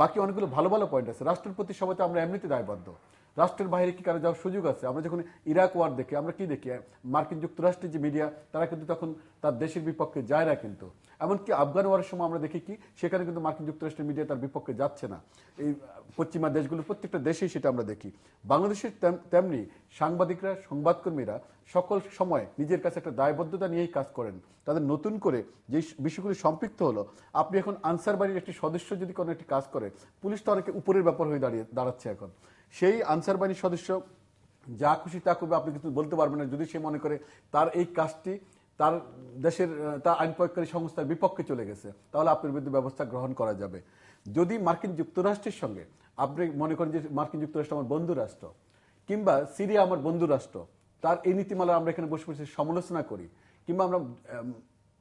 বাকি অনেকগুলো ভালো ভালো পয়েন্ট আছে। রাষ্ট্রের প্রতি সবাই আমরা এমনিতে দায়বদ্ধ, রাষ্ট্রের বাইরে কি কারো যাওয়ার সুযোগ আছে? আমরা যখন ইরাক ওয়ার দেখি, আমরা কি দেখি, মার্কিন যুক্তরাষ্ট্রের যে মিডিয়া তারা কিন্তু তখন তার দেশের বিপক্ষে যায় না। কিন্তু এমনকি আফগান ওয়ারের সময় আমরা দেখি কি সেখানে কিন্তু মার্কিন যুক্তরাষ্ট্রের মিডিয়া তার বিপক্ষে যাচ্ছে না। এই পশ্চিমা দেশগুলোর প্রত্যেকটা দেশেই সেটা আমরা দেখি। বাংলাদেশের তেমনি সাংবাদিকরা, সংবাদকর্মীরা সকল সময় নিজের কাছে একটা দায়বদ্ধতা নিয়েই কাজ করেন। তাদের নতুন করে যে বিষয়গুলি সম্পৃক্ত হলো, আপনি এখন আনসার বাহিনীর একটি সদস্য যদি কোনো একটি কাজ করে, পুলিশ তো অনেকে উপরের ব্যাপার হয়ে দাঁড়াচ্ছে এখন। সেই আনসার বাহিনীর সদস্য যা খুশি তা করবে, আপনি কিন্তু বলতে পারবেন না। যদি সে মনে করে তার এই কাজটি তার দেশের তার আইন প্রয়োগকারী সংস্থার বিপক্ষে চলে গেছে, তাহলে আপনার বিরুদ্ধে ব্যবস্থা গ্রহণ করা যাবে। যদি মার্কিন যুক্তরাষ্ট্রের সঙ্গে আপনি মনে করেন যে মার্কিন যুক্তরাষ্ট্র আমার বন্ধু রাষ্ট্র, কিংবা সিরিয়া আমার বন্ধু রাষ্ট্র, তার এই নীতিমালা আমরা এখানে বসে বসে সমালোচনা করি, কিংবা আমরা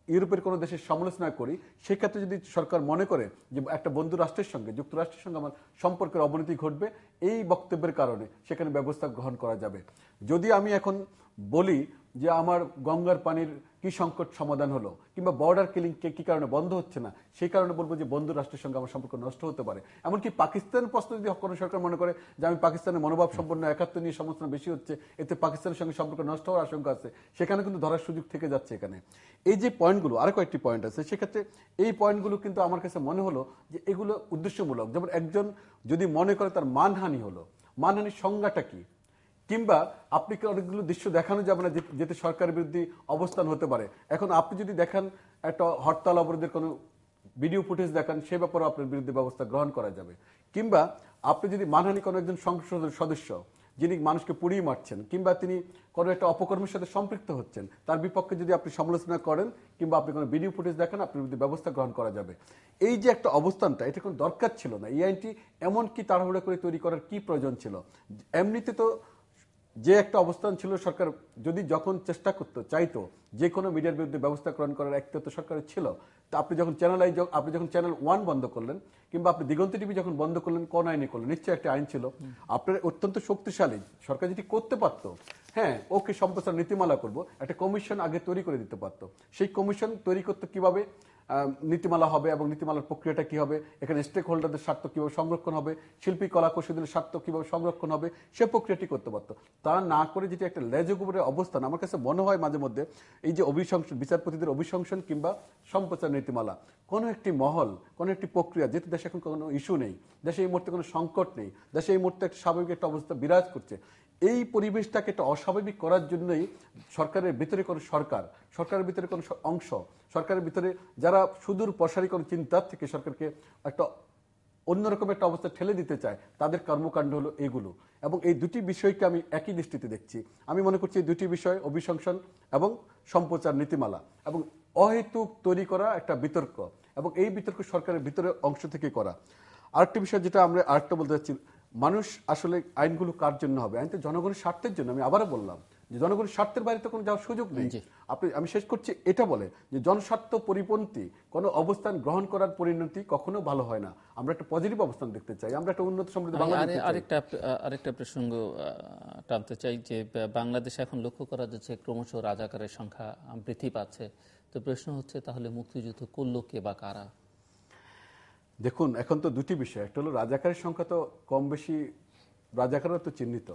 ইউরোপের কোনো দেশের সমালোচনা করি, সেক্ষেত্রে যদি সরকার মনে করে যে একটা বন্ধু রাষ্ট্রের সঙ্গে, যুক্তরাষ্ট্রের সঙ্গে আমার সম্পর্কের অবনতি ঘটবে, এই বক্তব্যের কারণে সেখানে ব্যবস্থা গ্রহণ করা যাবে। যদি আমি এখন বলি যে আমার গঙ্গার পানির কি সংকট সমাধান হলো, কিংবা বর্ডার কিলিং কি কারণে বন্ধ হচ্ছে না, সেই কারণে বলবো যে বন্ধু রাষ্ট্রের সঙ্গে আমার সম্পর্ক নষ্ট হতে পারে। এমনকি পাকিস্তান প্রশ্ন যদি কোনো সরকার মনে করে যে আমি পাকিস্তানের মনোভাব সম্পন্ন একাত্ম নিয়ে সমালোচনা বেশি হচ্ছে, এতে পাকিস্তানের সঙ্গে সম্পর্ক নষ্ট হওয়ার আশঙ্কা আছে, সেখানে কিন্তু ধরার সুযোগ থেকে যাচ্ছে। এখানে এই যে পয়েন্টগুলো, আরো কয়েকটি পয়েন্ট আছে, সেক্ষেত্রে এই পয়েন্টগুলো কিন্তু আমার কাছে মনে হলো যে এগুলো উদ্দেশ্যমূলক। যেমন একজন যদি মনে করে তার মানহানি হলো, মানহানির সংজ্ঞাটা কি, কিংবা আপনি অনেকগুলো দৃশ্য দেখানো যাবে না যেতে সরকারের বিরুদ্ধে অবস্থান হতে পারে। এখন আপনি যদি দেখান একটা হরতাল অবরোধের কোনো ভিডিও ফুটেজ দেখান, সে ব্যাপারে আপনার বিরুদ্ধে ব্যবস্থা গ্রহণ করা যাবে। কিংবা আপনি যদি মানহানি কোনো একজন সংসদের সদস্য যিনি মানুষকে পুড়িয়ে মারছেন, কিংবা তিনি কোনো একটা অপকর্মের সাথে সম্পৃক্ত হচ্ছেন, তার বিপক্ষে যদি আপনি সমালোচনা করেন কিংবা আপনি কোনো ভিডিও ফুটেজ দেখেন, আপনার বিরুদ্ধে ব্যবস্থা গ্রহণ করা যাবে। এই যে একটা অবস্থানটা, এটা কোনো দরকার ছিল না। এই আইনটি এমন কি তাড়াহুড়ো করে তৈরি করার কি প্রয়োজন ছিল? এমনিতে তো যে একটা অবস্থান ছিল, সরকার যদি যখন চেষ্টা করতো, চাইতো যে কোনো মিডিয়ার বিরুদ্ধে ব্যবস্থা গ্রহণ করার একটা তো সরকারের ছিল। তো আপনি যখন চ্যানেল 1 বন্ধ করলেন, কিংবা আপনি দিগন্ত টিভি যখন বন্ধ করলেন, কোন আইনে করলেন? নিশ্চয়ই একটা আইন ছিল। আপনার অত্যন্ত শক্তিশালী সরকার যেটি করতে পারতো, হ্যাঁ ওকে সম্প্রচার নীতিমালা করব, একটা কমিশন আগে তৈরি করে দিতে পারতো। সেই কমিশন তৈরি করতে কিভাবে নীতিমালা হবে এবং নীতিমালার প্রক্রিয়াটা কি হবে, এখানে স্টেক হোল্ডারদের স্বার্থ কিভাবে সংরক্ষণ হবে, শিল্পী কলা কৌশলীদের স্বার্থ কিভাবে সংরক্ষণ হবে, সে প্রক্রিয়াটি করতে পারতো। তা না করে যেটি একটা লেজগুবরের অবস্থান, আমার কাছে মনে হয় মাঝে মধ্যে এই যে অভিশংসন, বিচারপতিদের অভিশংসন কিংবা সম্প্রচার নীতিমালা, কোনো একটি মহল, কোনো একটি প্রক্রিয়া, যেহেতু দেশে এখন কোনো ইস্যু নেই, দেশে এই মুহূর্তে কোনো সংকট নেই, দেশে এই মুহূর্তে একটা স্বাভাবিক একটা অবস্থা বিরাজ করছে, এই পরিবেশটাকে একটা অস্বাভাবিক করার জন্যই সরকারের ভিতরে কোনো সরকারের ভিতরে কোনো অংশ, সরকারের ভিতরে যারা সুদূর প্রসারী কোনো চিন্তার থেকে সরকারকে একটা অন্যরকম একটা অবস্থা ঠেলে দিতে চায়, তাদের কর্মকাণ্ড হলো এগুলো। এবং এই দুটি বিষয়কে আমি একই দৃষ্টিতে দেখছি। আমি মনে করছি এই দুটি বিষয়, অভিশংসন এবং সম্প্রচার নীতিমালা, এবং অহেতুক তৈরি করা একটা বিতর্ক, এবং এই বিতর্ক সরকারের ভিতরে অংশ থেকে করা। আরেকটি বিষয় যেটা আমরা আরেকটা বলতে চাচ্ছি, মানুষ আসলে আইনগুলো কার জন্য হবে? আইন তো জনগণের স্বার্থের জন্য। আমি আবারও বললাম যে জনগণের স্বার্থের বাইরে তো কোনো যাওয়ার সুযোগ নেই। আমি শেষ করছি এটা বলে যে জনস্বার্থ পরিপন্থী কোনো অবস্থান গ্রহণ করার পরিণতি কখনো ভালো হয় না। আমরা একটা পজিটিভ অবস্থান দেখতে চাই, আমরা একটা উন্নত সমৃদ্ধ বাংলাদেশ। আরেকটা প্রসঙ্গ টানতে চাই যে বাংলাদেশে এখন লক্ষ্য করা যাচ্ছে ক্রমশ রাজাকারের সংখ্যা বৃদ্ধি পাচ্ছে। তো প্রশ্ন হচ্ছে তাহলে মুক্তিযুদ্ধ করলো কে বা কারা? দেখুন, এখন তো দুটি বিষয়, একটা হলো রাজাকারের সংখ্যা তো কম বেশি, রাজাকাররা তো চিহ্নিত,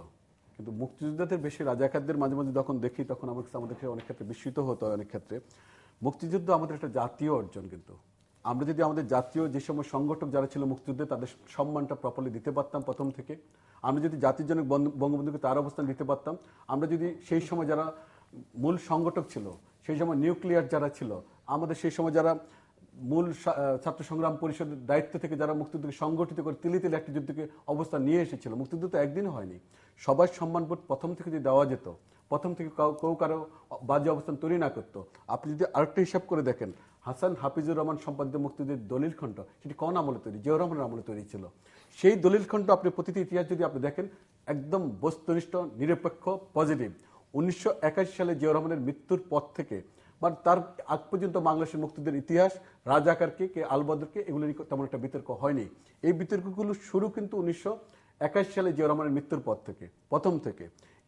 কিন্তু মুক্তিযোদ্ধাদের বেশি রাজাকারদের মাঝে মাঝে যখন দেখি তখন আমাদেরকে অনেক ক্ষেত্রে বিস্মিত হতে হয়। অনেক ক্ষেত্রে মুক্তিযুদ্ধ আমাদের একটা জাতীয় অর্জন, কিন্তু আমরা যদি আমাদের জাতীয় যে সময় সংগঠক যারা ছিল মুক্তিযুদ্ধে, তাদের সম্মানটা প্রপারলি দিতে পারতাম প্রথম থেকে, আমরা যদি জাতির জনক বঙ্গবন্ধুকে তার অবস্থান দিতে পারতাম, আমরা যদি সেই সময় যারা মূল সংগঠক ছিল, সেই সময় নিউক্লিয়ার যারা ছিল, আমাদের সেই সময় যারা মূল ছাত্র সংগ্রাম পরিষদের দায়িত্ব থেকে যারা মুক্তিযুদ্ধকে সংগঠিত করে তিলে তিলে একটি যুদ্ধকে অবস্থা নিয়ে এসেছিল, মুক্তিযুদ্ধ তো একদিনও হয়নি, সবার সম্মানবোধ প্রথম থেকে যদি দেওয়া যেত, প্রথম থেকে কেউ কারো বাজে অবস্থান তৈরি না করতো। আপনি যদি আরেকটা হিসাব করে দেখেন, হাসান হাফিজুর রহমান সম্পাদিত মুক্তিযুদ্ধের দলিল খণ্ড, সেটি কোন আমলে তৈরি? জিয়াউর রহমানের আমলে তৈরি ছিল। সেই দলিল খণ্ড আপনি প্রতিটি ইতিহাস যদি আপনি দেখেন, একদম বস্তুনিষ্ঠ, নিরপেক্ষ, পজিটিভ। 1981 সালে জিয়াউর রহমানের মৃত্যুর পর থেকে বা তার আগ পর্যন্ত বাংলাদেশের মুক্তিযুদ্ধের ইতিহাস, রাজাকারকে কে আলবদরকে, এগুলো নিয়ে তেমন একটা বিতর্ক হয়নি। এই বিতর্কগুলো শুরু কিন্তু 1981 সালে জিয়াউর রহমানের মৃত্যুর পর থেকে, প্রথম থেকে।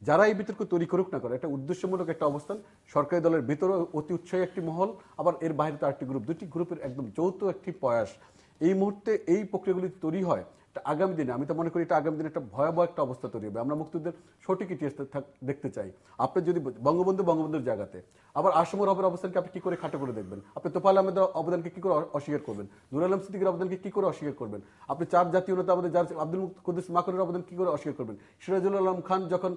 যারা এই বিতর্ক তৈরি করুক না করে, একটা উদ্দেশ্যমূলক একটা অবস্থান, সরকারি দলের ভিতরে অতি উৎসাহী একটি মহল, আবার এর বাইরে তো আরেকটি গ্রুপ, দুটি গ্রুপের একদম যৌথ একটি প্রয়াস। এই মুহূর্তে এই প্রক্রিয়াগুলি তৈরি হয় আগামী দিনে আমি তো মনে করি এটা আগামী দিনে একটা ভয়াবহ একটা অবস্থা তৈরি হবে। আমরা মুক্তিযুদ্ধের সঠিক ইতিহাস দেখতে চাই। আপনি যদি বঙ্গবন্ধুর জায়গাতে আবার আসমর হবের অবস্থানকে আপনি কি করে খাটো করে দেখবেন? আপনি তোফায়েল আহমেদের অবদানকে কি করে অস্বীকার করবেন? নূর আলম সিদ্দিকের অবদানকে কি করে অস্বীকার করবেন? আপনি চার জাতীয় নেতা আমাদের আব্দুল কুদ্দুস মাকনের অবদান কি করে অস্বীকার করবেন? সিরাজুল আলম খান যখন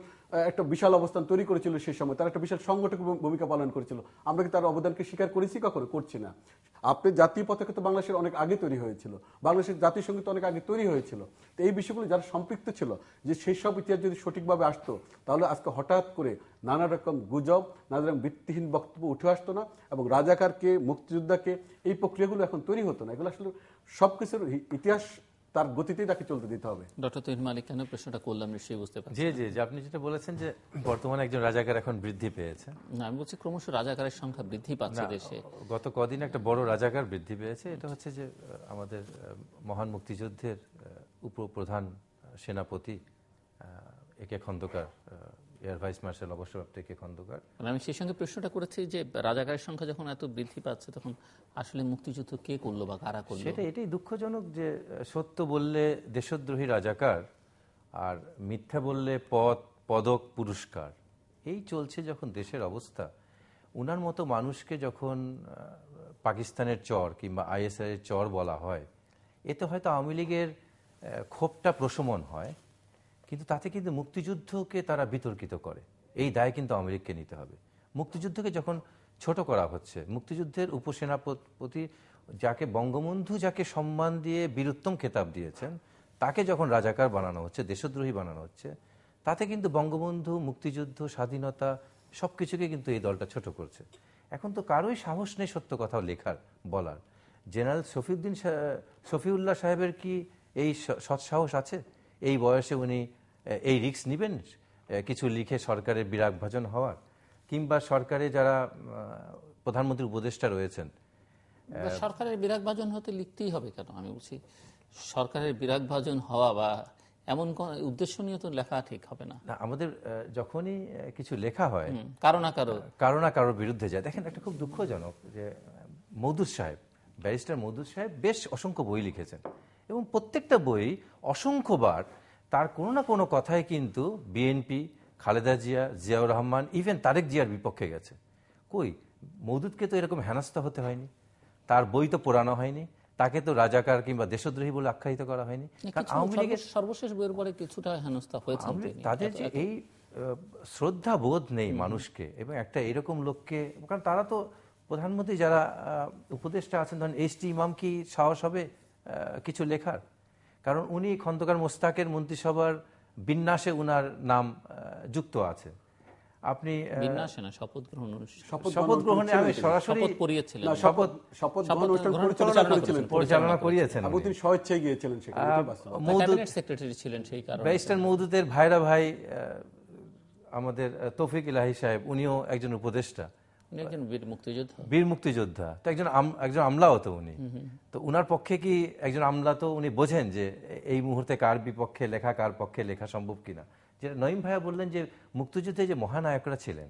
একটা বিশাল অবস্থান তৈরি করেছিল সেই সময়, তার একটা বিশাল সংগঠক ভূমিকা পালন করেছিল। আমরা কি তার অবদানকে স্বীকার করেছি? কখনো করছি না। আপনি জাতীয় পতাকা তো বাংলাদেশের অনেক আগে তৈরি হয়েছিল, বাংলাদেশের জাতীয় সঙ্গীত অনেক আগে তৈরি হয়েছিল। তো এই বিষয়গুলো যারা সম্পৃক্ত ছিল, যে সেই সব ইতিহাস যদি সঠিকভাবে আসতো, তাহলে আজকে হঠাৎ করে নানা রকম গুজব, নানা রকম ভিত্তিহীন বক্তব্য উঠে আসতো না, এবং রাজাকারকে, মুক্তিযোদ্ধাকে, এই প্রক্রিয়াগুলো এখন তৈরি হতো না। এগুলো আসলে সবকিছুর ইতিহাস তার গতিতেই তাকে চলতে দিতে হবে। ডক্টর তহিদ মালিক, কেন প্রশ্নটা করলাম নিশ্চয়ই বুঝতে পারছি। জি জি, আপনি যেটা বলেছেন যে বর্তমানে একজন রাজাকার এখন বৃদ্ধি পেয়েছে। না, আমি বলছি ক্রমশ রাজাকারের সংখ্যা বৃদ্ধি পাচ্ছে দেশে। গত কদিন একটা বড় রাজাকার বৃদ্ধি পেয়েছে। এটা হচ্ছে যে আমাদের মহান মুক্তিযুদ্ধের উপপ্রধান সেনাপতি একে খন্দকার, এয়ার ভাইস মার্শাল অবসরপ্রাপ্ত একে খন্দকার। আমি সেই সঙ্গে প্রশ্নটা করেছি যে রাজাকারের সংখ্যা যখন এত বৃদ্ধি পাচ্ছে, তখন আসলে মুক্তিযুদ্ধ কে করলো বা কারা করলো? সেটা এটাই দুঃখজনক যে সত্য বললে দেশদ্রোহী রাজাকার, আর মিথ্যা বললে পদক পুরস্কার, এই চলছে যখন দেশের অবস্থা। উনার মতো মানুষকে যখন পাকিস্তানের চর কিংবা আইএসআই এর চর বলা হয়, এতে হয়তো আওয়ামী লীগের ক্ষোভটা প্রশমন হয়, কিন্তু তাতে কিন্তু মুক্তিযুদ্ধকে তারা বিতর্কিত করে। এই দায় কিন্তু আওয়ামী লীগকে নিতে হবে। মুক্তিযুদ্ধকে যখন ছোট করা হচ্ছে, মুক্তিযুদ্ধের উপসেনাপতি যাকে বঙ্গবন্ধু যাকে সম্মান দিয়ে বীরুত্তম খেতাব দিয়েছেন, তাকে যখন রাজাকার বানানো হচ্ছে, দেশদ্রোহী বানানো হচ্ছে, তাতে কিন্তু বঙ্গবন্ধু, মুক্তিযুদ্ধ, স্বাধীনতা সবকিছুকে কিন্তু এই দলটা ছোট করছে। এখন তো কারোই সাহস নেই সত্য কথা লেখার, বলার। জেনারেল শফিউল্লাহ সাহেবের কি এই সৎসাহস আছে? এই বয়সে উনি এই রিস্ক নেবেন কিছু লিখে সরকারের বিরাগভাজন হওয়ার? কিংবা সরকারে যারা প্রধানমন্ত্রী উপদেষ্টা রয়েছেন, সরকারের বিরাগভাজন হতে লিখতেই হবে কেন? আমি বলছি সরকারের বিরাগভাজন হওয়া বা এমন কোন উদ্দেশ্য নিয়ে তো লেখা ঠিক হবে না। আমাদের যখনই কিছু লেখা হয় কারো না কারোর বিরুদ্ধে যায়। দেখেন, একটা খুব দুঃখজনক যে মওদুদ সাহেব, ব্যারিস্টার মওদুদ সাহেব বেশ অসংখ্য বই লিখেছেন, এবং প্রত্যেকটা বই অসংখ্যবার তার কোনো না কোনো কথায় কিন্তু বিএনপি, খালেদা জিয়া, জিয়াউর রহমান, ইভেন তারেক জিয়ার বিপক্ষে গেছে। কই, মওদুদকে তো এরকম হেনস্থা হতে হয়নি, তার বই তো পোড়ানো হয়নি, তাকে তো রাজাকার কিংবা দেশদ্রোহী বলে আখ্যায়িত করা হয়নি। কারণ আওয়ামী লীগের সর্বশেষ বইয়ের পরে কিছুটা হেনস্থা হয়েছে। তাদের যে এই শ্রদ্ধা বোধ নেই মানুষকে, এবং একটা এরকম লোককে, কারণ তারা তো প্রধানমন্ত্রী যারা উপদেষ্টা আছেন, ধরেন এইচ.টি. ইমাম কি সাহস হবে কিছু লেখার? কারণ উনি খন্দকার মোস্তাকের মন্ত্রিসভার বিন্যাসে উনার নাম যুক্ত আছে। আপনি শপথ গ্রহণে আমি সরাসরি পরিচালনা করিয়েছেন, স্বেচ্ছায় গিয়েছিলেন, ব্যারিস্টার মওদুদের ভাইরা ভাই আমাদের তৌফিক ইলাহি সাহেব, উনিও একজন উপদেষ্টা, বীর মুক্তিযোদ্ধা, তো একজন আমলাও তো উনি। তো উনার পক্ষে কি একজন আমলা তো উনি বোঝেন যে এই মুহূর্তে কার বিপক্ষে লেখা, কার পক্ষে লেখা সম্ভব কিনা। যেটা নঈম ভাইয়া বললেন যে মুক্তিযুদ্ধে যে মহানায়করা ছিলেন,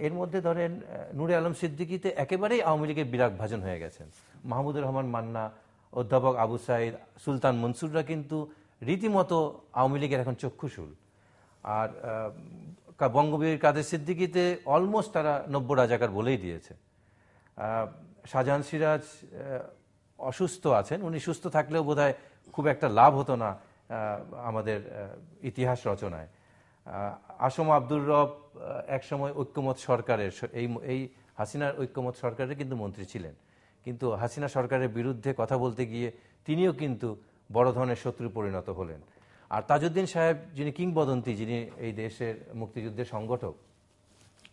এর মধ্যে ধরেন নূরে আলম সিদ্দিকীতে একেবারেই আওয়ামী লীগের বিরাগভাজন হয়ে গেছেন। মাহমুদুর রহমান মান্না, অধ্যাপক আবু সাইদ, সুলতান মনসুররা কিন্তু রীতিমতো আওয়ামী লীগের এখন চক্ষুশূল। আর বঙ্গবীর কাদের সিদ্দিকীতে অলমোস্ট তারা 90 রাজাকার বলেই দিয়েছে। শাহজাহান সিরাজ অসুস্থ আছেন, উনি সুস্থ থাকলেও বোধহয় খুব একটা লাভ হতো না আমাদের ইতিহাস রচনায়। আসম আব্দুর রব একসময় ঐক্যমত সরকারের, এই হাসিনার ঐক্যমত সরকারের কিন্তু মন্ত্রী ছিলেন, কিন্তু হাসিনা সরকারের বিরুদ্ধে কথা বলতে গিয়ে তিনিও কিন্তু বড় ধরনের শত্রু পরিণত হলেন। আর তাজউদ্দিন সাহেব, যিনি কিংবদন্তি, যিনি এই দেশের মুক্তিযুদ্ধের সংগঠক,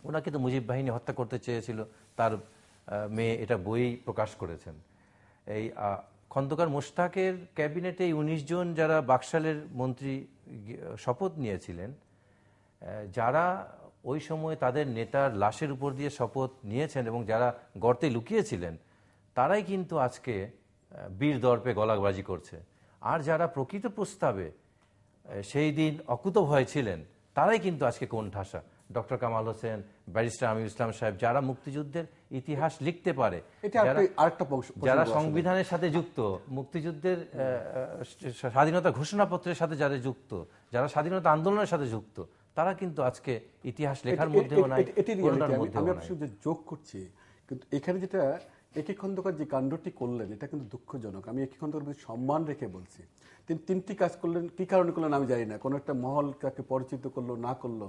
ওনাকে তো মুজিব বাহিনী হত্যা করতে চেয়েছিল, তার মেয়ে এটা বই প্রকাশ করেছেন। এই খন্দকার মোশতাকের ক্যাবিনেটে 19 জন যারা বাকশালের মন্ত্রী শপথ নিয়েছিলেন, যারা ওই সময় তাদের নেতার লাশের উপর দিয়ে শপথ নিয়েছেন এবং যারা গর্তে লুকিয়েছিলেন, তারাই কিন্তু আজকে বীর দর্পে গলাবাজি করছে। আর যারা প্রকৃত প্রস্তাবে সেই দিন অকুতভয় ছিলেন, তারাই কিন্তু আজকে কোণঠাসা। ডক্টর কামাল হোসেন, ব্যারিস্টার আমির ইসলাম সাহেব, যারা মুক্তিযুদ্ধের ইতিহাস লিখতে পারে, যারা সংবিধানের সাথে যুক্ত, মুক্তিযুদ্ধের স্বাধীনতা ঘোষণাপত্রের সাথে যারা যুক্ত, যারা স্বাধীনতা আন্দোলনের সাথে যুক্ত, তারা কিন্তু আজকে ইতিহাস লেখার মধ্যেও নাই, আমি আপনার যোগ করছি। কিন্তু এখানে যেটা একে খন্দকার যে কাণ্ডটি করলেন এটা কিন্তু দুঃখজনক। আমি একে খন্দকার প্রতি সম্মান রেখে বলছি। তিনি 3টি কাজ করলেন, কি কারণে করলেন আমি জানি না। কোন একটা মহল কাকে পরিচিত করলো না করলো,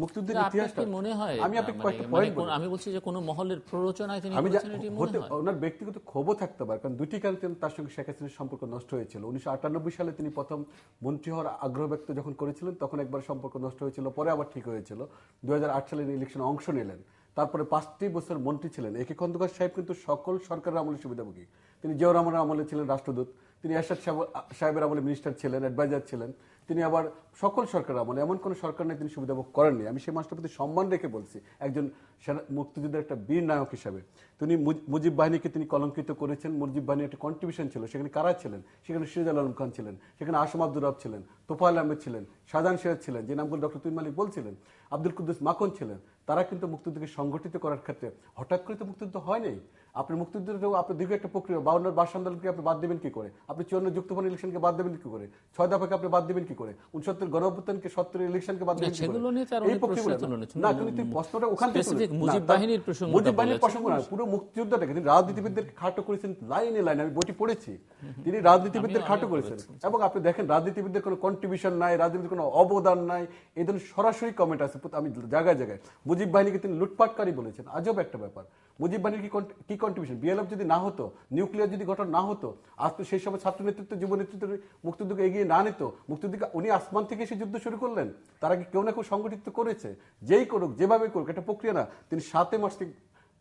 মুক্তিযুদ্ধের ইতিহাসটা মনে হয় আমি আপনাকে কয়েকটা পয়েন্ট বলি। আমি বলছি যে কোন মহলের প্ররোচনায় তিনি করেছেন, এটি মনে হয় ওনার ব্যক্তিগত ক্ষোভও থাকতে পারে। কারণ দুটি কারণে তার সঙ্গে শেখ হাসিনার সম্পর্ক নষ্ট হয়েছিল। 1998 সালে তিনি প্রথম মন্ত্রী হওয়ার আগ্রহ ব্যক্ত যখন করেছিলেন তখন একবার সম্পর্ক নষ্ট হয়েছিল, পরে আবার ঠিক হয়েছিল। 2008 সালে ইলেকশনে অংশ নিলেন, তারপরে 5টি বছর মন্ত্রী ছিলেন। একে খন্দকার সাহেব কিন্তু সকল সরকারের আমলে সুবিধাভোগী। তিনি জিয়াউর রহমানের আমলে ছিলেন রাষ্ট্রদূত, তিনি এরশাদ সাহেবের আমলে মিনিস্টার ছিলেন, অ্যাডভাইজার ছিলেন। তিনি আবার সকল সরকারের আমলে এমন কোন সরকার নেই তিনি সুবিধাভোগ করেননি। আমি সেই মানুষটার প্রতি সম্মান রেখে বলছি, একজন মুক্তিযুদ্ধের একটা বীর নায়ক হিসাবে। তিনি মুজিব বাহিনীকে তিনি কলঙ্কিত করেছেন। মুজিব বাহিনীর একটা কন্ট্রিবিউশন ছিল, সেখানে কারা ছিলেন? সেখানে সিরাজ আলম খান ছিলেন, সেখানে আসম আব্দুর রব ছিলেন, তোফায়েল আহমেদ ছিলেন, শাহজাহান সিরাজ ছিলেন, যে নামগুলো ডক্টর তুহিন মালিক বলছিলেন, আব্দুল কুদ্দুস মাখন ছিলেন। তারা কিন্তু মুক্তিযুদ্ধকে সংগঠিত করার ক্ষেত্রে হঠাৎ করে তো মুক্তিযুদ্ধ হয় নাই। আপনি মুক্তিযুদ্ধ আপনি দীর্ঘ একটা প্রক্রিয়া, 52 ভাষা আন্দোলনকে আপনি বাদ দেবেন কি করে? আপনি 54 যুক্তফ্রন্ট ইলেকশনকে বাদ দেবেন কি করে? 6 দফাকে আপনি বাদ দেবেন কি করে? 69 গণঅভ্যুত্থানকে 70 ইলেকশনকে বাদ দেবেন কি করে? এই প্রক্রিয়া না, কিন্তু প্রশ্নটা ওখান থেকে মুজিব বাহিনীর প্রসঙ্গ, মুজিব বাহিনীর প্রসঙ্গ না, পুরো মুক্তিযুদ্ধটাকে তিনি রাজনীতিবিদদেরকে খাটো করেছেন লাইনে লাইনে। আমি বইটি পড়েছি, তিনি রাজনীতিবিদদের খাটো করেছেন। এবং আপনি দেখেন রাজনীতিবিদদের কোনো কন্ট্রিবিউশন নাই, রাজনীতির কোনো অবদান নাই, এই ধরনের সরাসরি কমেন্ট আছে আমি জায়গায় জায়গায়। মুজিব বাহিনীকে তিনি লুটপাটকারী বলেছেন, আজব একটা ব্যাপার। মুজিব বাহিনীর কি কন্ট্রিবিউশন? বিএলএফ যদি না হতো, নিউক্লিয়ার যদি গঠন না হতো, আজ তো সেই সময় ছাত্র নেতৃত্ব, যুব নেতৃত্ব মুক্তিযুদ্ধকে এগিয়ে না নিত। মুক্তিযুদ্ধকে উনি আসমান থেকে এসে যুদ্ধ শুরু করলেন, তারা কি কেউ না কেউ সংগঠিত করেছে? যেই করুক, যেভাবে করুক, একটা প্রক্রিয়া না। তিনি 7 মার্চ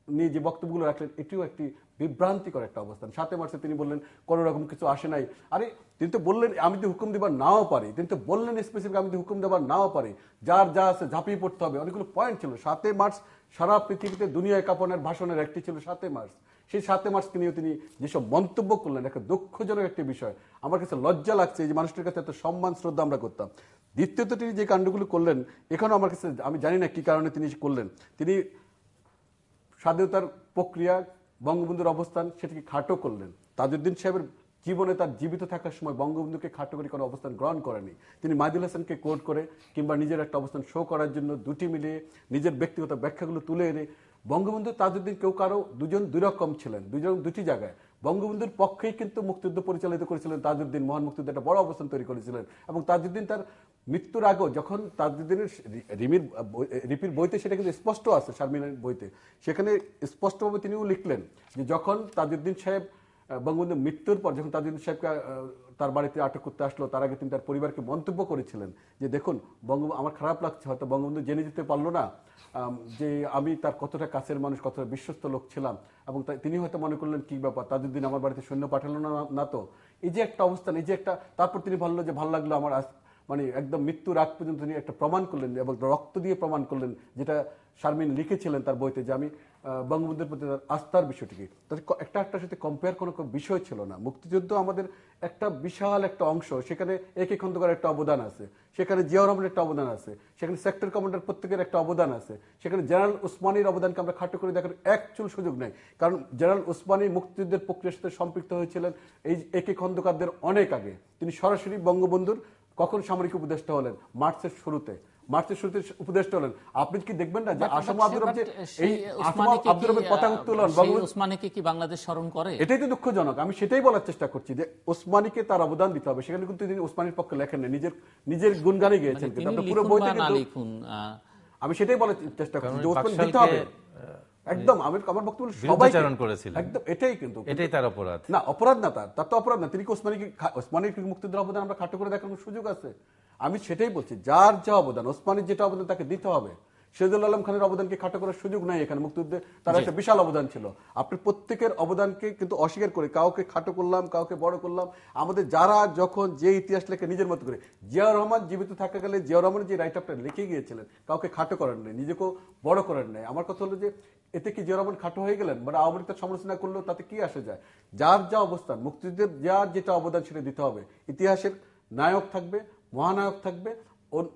নিয়ে যে বক্তব্যগুলো রাখলেন এটিও একটি বিভ্রান্তিকর একটা অবস্থান। 7 মার্চে তিনি বললেন কোন রকম কিছু আসে নাই। আরে তিনি তো বললেন আমি তো হুকুম দেবার নাও পারি, তিনি তো বললেন স্পেসিফিক আমি তো হুকুম দেবার নাও পারি, যার যা আছে ঝাঁপিয়ে পড়তে হবে। অনেকগুলো পয়েন্ট ছিল। 7 মার্চ সারা পৃথিবীতে দুনিয়ায় কাঁপানোর ভাষণের একটি ছিল 7 মার্চ। সেই 7 মার্চকে নিয়ে তিনি যেসব মন্তব্য করলেন, একটা দুঃখজনক একটি বিষয়। আমার কাছে লজ্জা লাগছে যে মানুষটির কাছে এত সম্মান শ্রদ্ধা আমরা করতাম। দ্বিতীয়ত তিনি যে কাণ্ডগুলো করলেন এখনো আমার কাছে, আমি জানি না কি কারণে তিনি করলেন। তিনি স্বাধীনতার প্রক্রিয়া, বঙ্গবন্ধুর অবস্থান সেটাকে খাটো করলেন। তাজউদ্দিন সাহেবের জীবনে তার জীবিত থাকার সময় বঙ্গবন্ধুকে খাটো করে কোনো অবস্থান গ্রহণ করেনি। তিনি মাইদুল হাসানকে কোট করে কিংবা নিজের একটা অবস্থান শো করার জন্য দুটি মিলিয়ে নিজের ব্যক্তিগত ব্যাখ্যাগুলো তুলে এনে বঙ্গবন্ধু তাজউদ্দিন কেউ কারো দুজন দুই রকম ছিলেন, দুজন দুটি জায়গায়। বঙ্গবন্ধুর পক্ষেই কিন্তু মুক্তিযুদ্ধ পরিচালিত করেছিলেন তাজউদ্দিন, মহান মুক্তিযুদ্ধ একটা বড় অবস্থান তৈরি করেছিলেন। এবং তাজউদ্দিন তার মৃত্যুর আগেও যখন তাজউদ্দিনের রিপির বইতে সেটা কিন্তু স্পষ্ট আছে, শারমিনের বইতে, সেখানে স্পষ্টভাবে তিনিও লিখলেন যে যখন তাজউদ্দিন সাহেব বঙ্গবন্ধুর মৃত্যুর পর যখন তাজউদ্দিন সাহেবকে তার বাড়িতে আটক করতে আসলো, তার আগে তিনি তার পরিবারকে মন্তব্য করেছিলেন যে দেখুন আমার খারাপ লাগছে, হয়তো বঙ্গবন্ধু জেনে যেতে পারলো না যে আমি তার কতটা কাছের মানুষ, কতটা বিশ্বস্ত লোক ছিলাম। এবং তিনি হয়তো মনে করলেন কি ব্যাপার, তাজউদ্দিন আমার বাড়িতে সৈন্য পাঠালো না তো। এই যে একটা অবস্থান, এই যে একটা, তারপর তিনি বললো যে ভালো লাগলো আমার, মানে একদম মৃত্যুর আগ পর্যন্ত তিনি একটা প্রমাণ করলেন এবং রক্ত দিয়ে প্রমাণ করলেন, যেটা শারমিন লিখেছিলেন তার বইতে, যে আমি বঙ্গবন্ধুর প্রতি তার আস্থার বিষয়টিকে, একটা একটার সাথে কম্পেয়ার কোনো বিষয় ছিল না। মুক্তিযুদ্ধ আমাদের একটা বিশাল একটা অংশ, সেখানে একে খন্দকার একটা অবদান আছে, সেখানে জিয়াউর রহমানের একটা অবদান আছে, সেখানে সেক্টর কমান্ডার প্রত্যেকের একটা অবদান আছে, সেখানে জেনারেল ওসমানীর অবদানকে আমরা খাটো করে দেখার এক চুল সুযোগ নেই। কারণ জেনারেল ওসমানী মুক্তিযুদ্ধের প্রক্রিয়ার সাথে সম্পৃক্ত হয়েছিলেন এই একে খন্দকারদের অনেক আগে। তিনি সরাসরি বঙ্গবন্ধুর কখন সামরিক উপদেষ্টা হলেন? মার্চের শুরুতে উপদেষ্টা হলেন। আপনি কি দেখবেন না যে আসম আব্দুর রব, এই আসম আব্দুর রবের পতাকা উত্তোলন ওসমানীকে কি বাংলাদেশ স্মরণ করে? এটাই তো দুঃখজনক। আমি সেটাই বলার চেষ্টা করছি যে ওসমানীকে তার অবদান দিতে হবে। সেখানে কিন্তু তিনি ওসমানীর পক্ষে লেখেন না, নিজের গুণগানে গিয়েছেন। কিন্তু পুরো বইতে আমি সেটাই বলার চেষ্টা করছি যে ওসমানী দিতে হবে একদম। আমার বক্তব্য সবাই করেছিলেন একদম, এটাই কিন্তু এটাই তার অপরাধ না, অপরাধ না, তার তো অপরাধ না। তিনি কি ওসমানীর মুক্তিযুদ্ধের অবদান আমরা খাটো করে দেখার সুযোগ আছে? আমি সেটাই বলছি, যার যা অবদান, ওসমানীর যেটা অবদান তাকে দিতে হবে। সিরাজুল আলম খানের অবদানকে খাটো করার সুযোগ নাই এখানে। মুক্তিযুদ্ধে তার একটা বিশাল অবদান ছিল। আপনি প্রত্যেকের অবদানকে কিন্তু অস্বীকার করে কাউকে খাটো করলাম, কাউকে বড় করলাম। আমাদের যারা যখন যে ইতিহাস লেখে নিজের মতো করে, জিয়াউর রহমান জীবিত থাকা গেলে জিয়াউর রহমানের যে রাইট আপটা লিখে গিয়েছিলেন, কাউকে খাটো করার নেই, নিজেকেও বড় করার নেই। আমার কথা হলো যে এতে কি জিয়াউর রহমান খাটো হয়ে গেলেন? মানে আওয়ামী লীগ তার সমালোচনা করলেও তাতে কি আসে যায়? যার যা অবস্থান, মুক্তিযুদ্ধের যার যেটা অবদান সেটা দিতে হবে। ইতিহাসের নায়ক থাকবে, মহানায়ক থাকবে,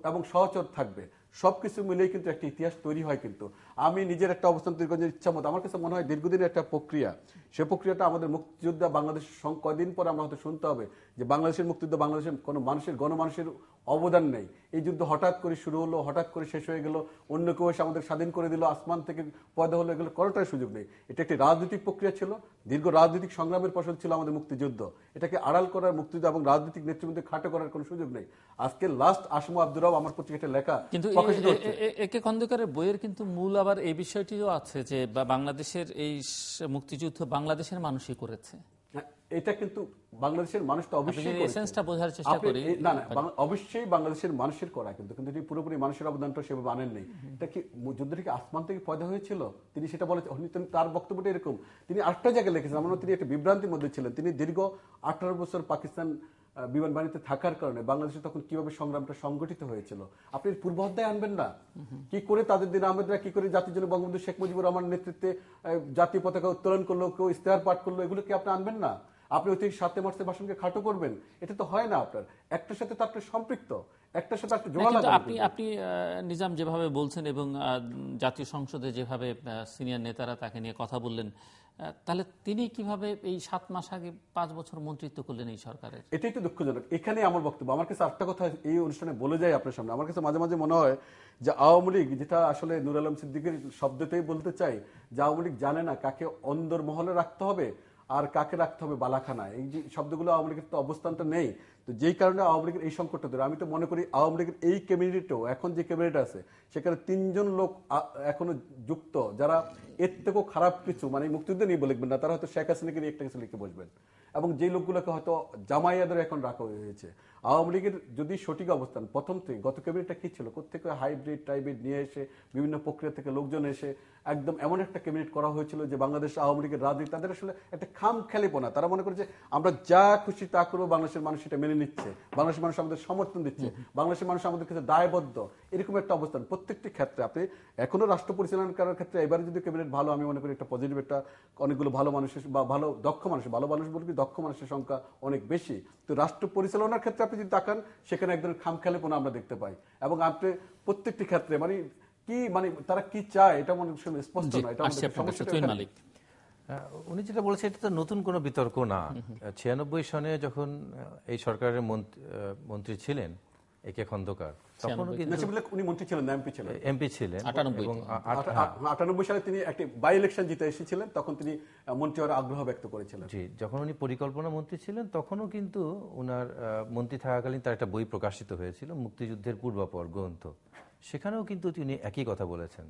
এবং সহচর থাকবে, সবকিছু মিলেই কিন্তু একটা ইতিহাস তৈরি হয়। কিন্তু আমি নিজের একটা অবস্থান তৈরি করার ইচ্ছা মতো আমার কাছে মনে হয় দীর্ঘদিনের একটা প্রক্রিয়া, সে প্রক্রিয়াটা আমাদের মুক্তিযোদ্ধা বাংলাদেশ কয়দিন পর আমরা হয়তো শুনতে হবে যে বাংলাদেশের মুক্তিযুদ্ধ, বাংলাদেশের কোনো মানুষের গণমানুষের অবদান নেই, এই যুদ্ধ হঠাৎ করে শুরু হলো, হঠাৎ করে শেষ হয়ে গেল, অন্য কেউ এসে আমাদের স্বাধীন করে দিল, আসমান থেকে পয়দা হলো, এগুলো করাটার সুযোগ নেই। এটা একটি রাজনৈতিক প্রক্রিয়া ছিল, দীর্ঘ রাজনৈতিক সংগ্রামের ফসল ছিল আমাদের মুক্তিযুদ্ধ। এটাকে আড়াল করার, মুক্তিযুদ্ধ এবং রাজনৈতিক নেতৃবৃন্দকে খাটো করার কোনো সুযোগ নেই। আজকে লাস্ট আসমু আব্দুর রব আমার পত্রিকাটা লেখা কিন্তু প্রকাশিত হচ্ছে। একে খন্দকারের বইয়ের কিন্তু মূল আবার এই বিষয়টিও আছে যে বাংলাদেশের এই মুক্তিযুদ্ধ বাংলাদেশের মানুষই করেছে। এটা কিন্তু বাংলাদেশের মানুষ তো অবশ্যই এসেন্সটা বোঝার চেষ্টা করি। না অবশ্যই বাংলাদেশের মানুষের করা, কিন্তু কিন্তু তিনি পুরোপুরি মানুষের অবদানটা সেভাবে আনেন নেই। এটা কি যুদ্ধটা কি আসমান থেকে পয়দা হয়েছিল? তিনি সেটা বলে, তার বক্তব্যটা এরকম। তিনি আরেকটা জায়গায় লিখেছেন, আমরা তিনি একটা বিভ্রান্তির মধ্যে ছিলেন। তিনি দীর্ঘ 18 বছর পাকিস্তান বিমান বাহিনীতে থাকার কারণে বাংলাদেশে তখন কিভাবে সংগ্রামটা সংগঠিত হয়েছিল আপনি পূর্ব অধ্যায় আনবেন না? কি করে তাদের দিন আহমেদরা কি করে জাতির জন্য বঙ্গবন্ধু শেখ মুজিবুর রহমানের নেতৃত্বে জাতীয় পতাকা উত্তোলন করলো, কেউ ইশতেহার পাঠ করলো, এগুলো কি আপনি আনবেন না? আপনি অতি 7 মার্চের ভাষণকে খাটো করবেন? এটা তো হয় না। আপনার একটার সাথে তার সম্পৃক্ত, একটার সাথে একটা জোড়া লাগবে। আপনি নিজাম যেভাবে বলছেন এবং জাতীয় সংসদে যেভাবে সিনিয়র নেতারা তাকে নিয়ে কথা বললেন, তাহলে তিনি কিভাবে এই 7 মাস আগে 5 বছর মন্ত্রিত্ব করলেন এই সরকারের? এটাই তো দুঃখজনক। এখানে আমার বক্তব্য। আমার কাছে আরেকটা কথা এই অনুষ্ঠানে বলে যায় আপনার সামনে। আমার কাছে মাঝে মাঝে মনে হয় যে আওয়ামী লীগ, যেটা আসলে নূর আলম সিদ্দিকের শব্দতেই বলতে চাই, যে আওয়ামী লীগ জানে না কাকে অন্দর মহলে রাখতে হবে আর কাকে রাখতে হবে বালাখানায়। এই যে শব্দগুলো আওয়ামী লীগের তো অবস্থানটা নেই, তো যেই কারণে আওয়ামী লীগের এই সংকটটা ধরে। আমি তো মনে করি আওয়ামী লীগের এই ক্যাবিনেটেও, এখন যে ক্যাবিনেট আছে সেখানে 3 জন লোক এখনো যুক্ত, যারা এর থেকেও খারাপ কিছু, মানে মুক্তিযুদ্ধ নিয়ে বলবেন না, তারা হয়তো শেখ হাসিনাকে নিয়ে একটা কিছু লিখে বসবেন, এবং যে লোকগুলোকে হয়তো জামাইয়াদের এখন রাখা হয়েছে। আওয়ামী লীগের যদি সঠিক অবস্থান প্রথম থেকে, গত ক্যাবিনেটটা কি ছিল, কোথেকে হাইব্রিড টাইব্রিড নিয়ে এসে বিভিন্ন প্রক্রিয়া থেকে লোকজন এসে একদম এমন একটা ক্যাবিনেট করা হয়েছিল যে বাংলাদেশ আওয়ামী লীগের রাজনীতি তাদের আসলে একটা খামখেয়ালিপনা। তারা মনে করে যে আমরা যা খুশি তা করবো, বাংলাদেশের মানুষ এটা মেনে নিচ্ছে, বাংলাদেশের মানুষ আমাদের সমর্থন দিচ্ছে, বাংলাদেশের মানুষ আমাদের কাছে দায়বদ্ধ, এরকম একটা অবস্থান প্রত্যেকটি ক্ষেত্রে। আপনি এখনো রাষ্ট্র পরিচালনা করার ক্ষেত্রে এবারে যদি ক্যাবিনেট ভালো, আমি মনে করি একটা পজিটিভ, একটা অনেকগুলো ভালো মানুষের বা ভালো দক্ষ মানুষ, ভালো মানুষ বলতে দক্ষ মানুষের সংখ্যা অনেক বেশি। তো রাষ্ট্র পরিচালনার ক্ষেত্রে আপনি যদি তাকান, সেখানে একদম খামখেয়ালিপনা আমরা দেখতে পাই। এবং আপনি প্রত্যেকটি ক্ষেত্রে মানে কি, মানে তারা কি চায় এটা মনে স্পষ্ট না। এটা উনি যেটা বলেছে এটা তো নতুন কোনো বিতর্ক না। 96 সনে যখন এই সরকারের মন্ত্রী ছিলেন একে খন্দকার, তখন উনি মন্ত্রী ছিলেন না, এমপি ছিলেন। এমপি ছিলেন এবং 98 সালে তিনি একটি বাই ইলেকশন জিতে এসেছিলেন, তখন তিনি মন্ত্রী হওয়ার আগ্রহ ব্যক্ত করেছিলেন। জি, যখন উনি পরিকল্পনা মন্ত্রী ছিলেন তখনও কিন্তু উনার মন্ত্রী থাকাকালীন তার একটা বই প্রকাশিত হয়েছিল, মুক্তিযুদ্ধের পূর্বাপর গ্রন্থ। সেখানেও কিন্তু তিনি একই কথা বলেছেন।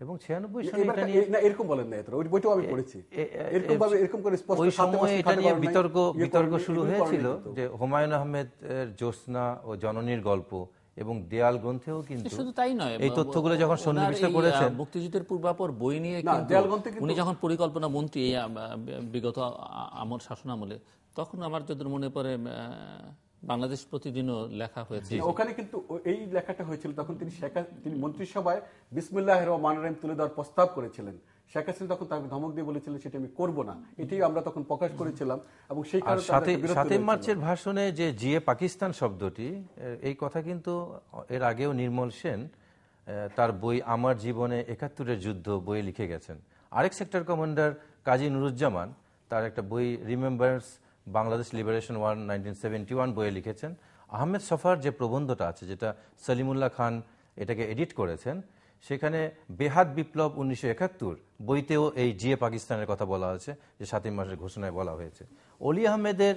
এবং 96 সালে এটা নিয়ে এরকম বলেন না, ওই বইটাও আমি পড়েছি, এরকম ভাবে এরকম করে স্পষ্ট ওই সময় এটা নিয়ে বিতর্ক শুরু হয়েছিল যে হুমায়ুন আহমেদ এর জ্যোৎস্না ও জননীর গল্প এবং দেয়াল গ্রন্থেও কিন্তু শুধু তাই নয়, এই তথ্যগুলো যখন সন্নিবেশ করেছেন মুক্তিযুদ্ধের পূর্বাপর বই নিয়ে উনি যখন পরিকল্পনা মন্ত্রী বিগত আমল শাসন আমলে, তখন আমার যতদূর মনে পড়ে বাংলাদেশ প্রতিদিনও লেখা হয়েছে। ওখানে কিন্তু এই লেখাটা হয়েছিল তখন তিনি মন্ত্রিসভায় বিসমিল্লাহির রহমানির রহিম তুলে দেওয়ার প্রস্তাব করেছিলেন। শেখ হাসিনা তখন তাকে ধমক দিয়ে বলেছিলেন সেটা আমি করব না। এটাই আমরা তখন প্রকাশ করেছিলাম। এবং সেই কারণে 7 মার্চের ভাষণে যে জিএ পাকিস্তান শব্দটি, এই কথা কিন্তু এর আগেও নির্মল সেন তার বই আমার জীবনে 71-এর যুদ্ধ বই লিখে গেছেন। আরেক সেক্টর কমান্ডার কাজী নুরুজ্জামান তার একটা বই রিমেম্বার্স বাংলাদেশ লিবারেশন ওয়ার 1971 বইয়ে লিখেছেন। আহমেদ সফার যে প্রবন্ধটা আছে, যেটা সলিমুল্লাহ খান এটাকে এডিট করেছেন, সেখানে বেহাত বিপ্লব 1971 বইতেও এই জিএ পাকিস্তানের কথা বলা হয়েছে, যে 7 মাসের ঘোষণায় বলা হয়েছে। অলি আহমেদের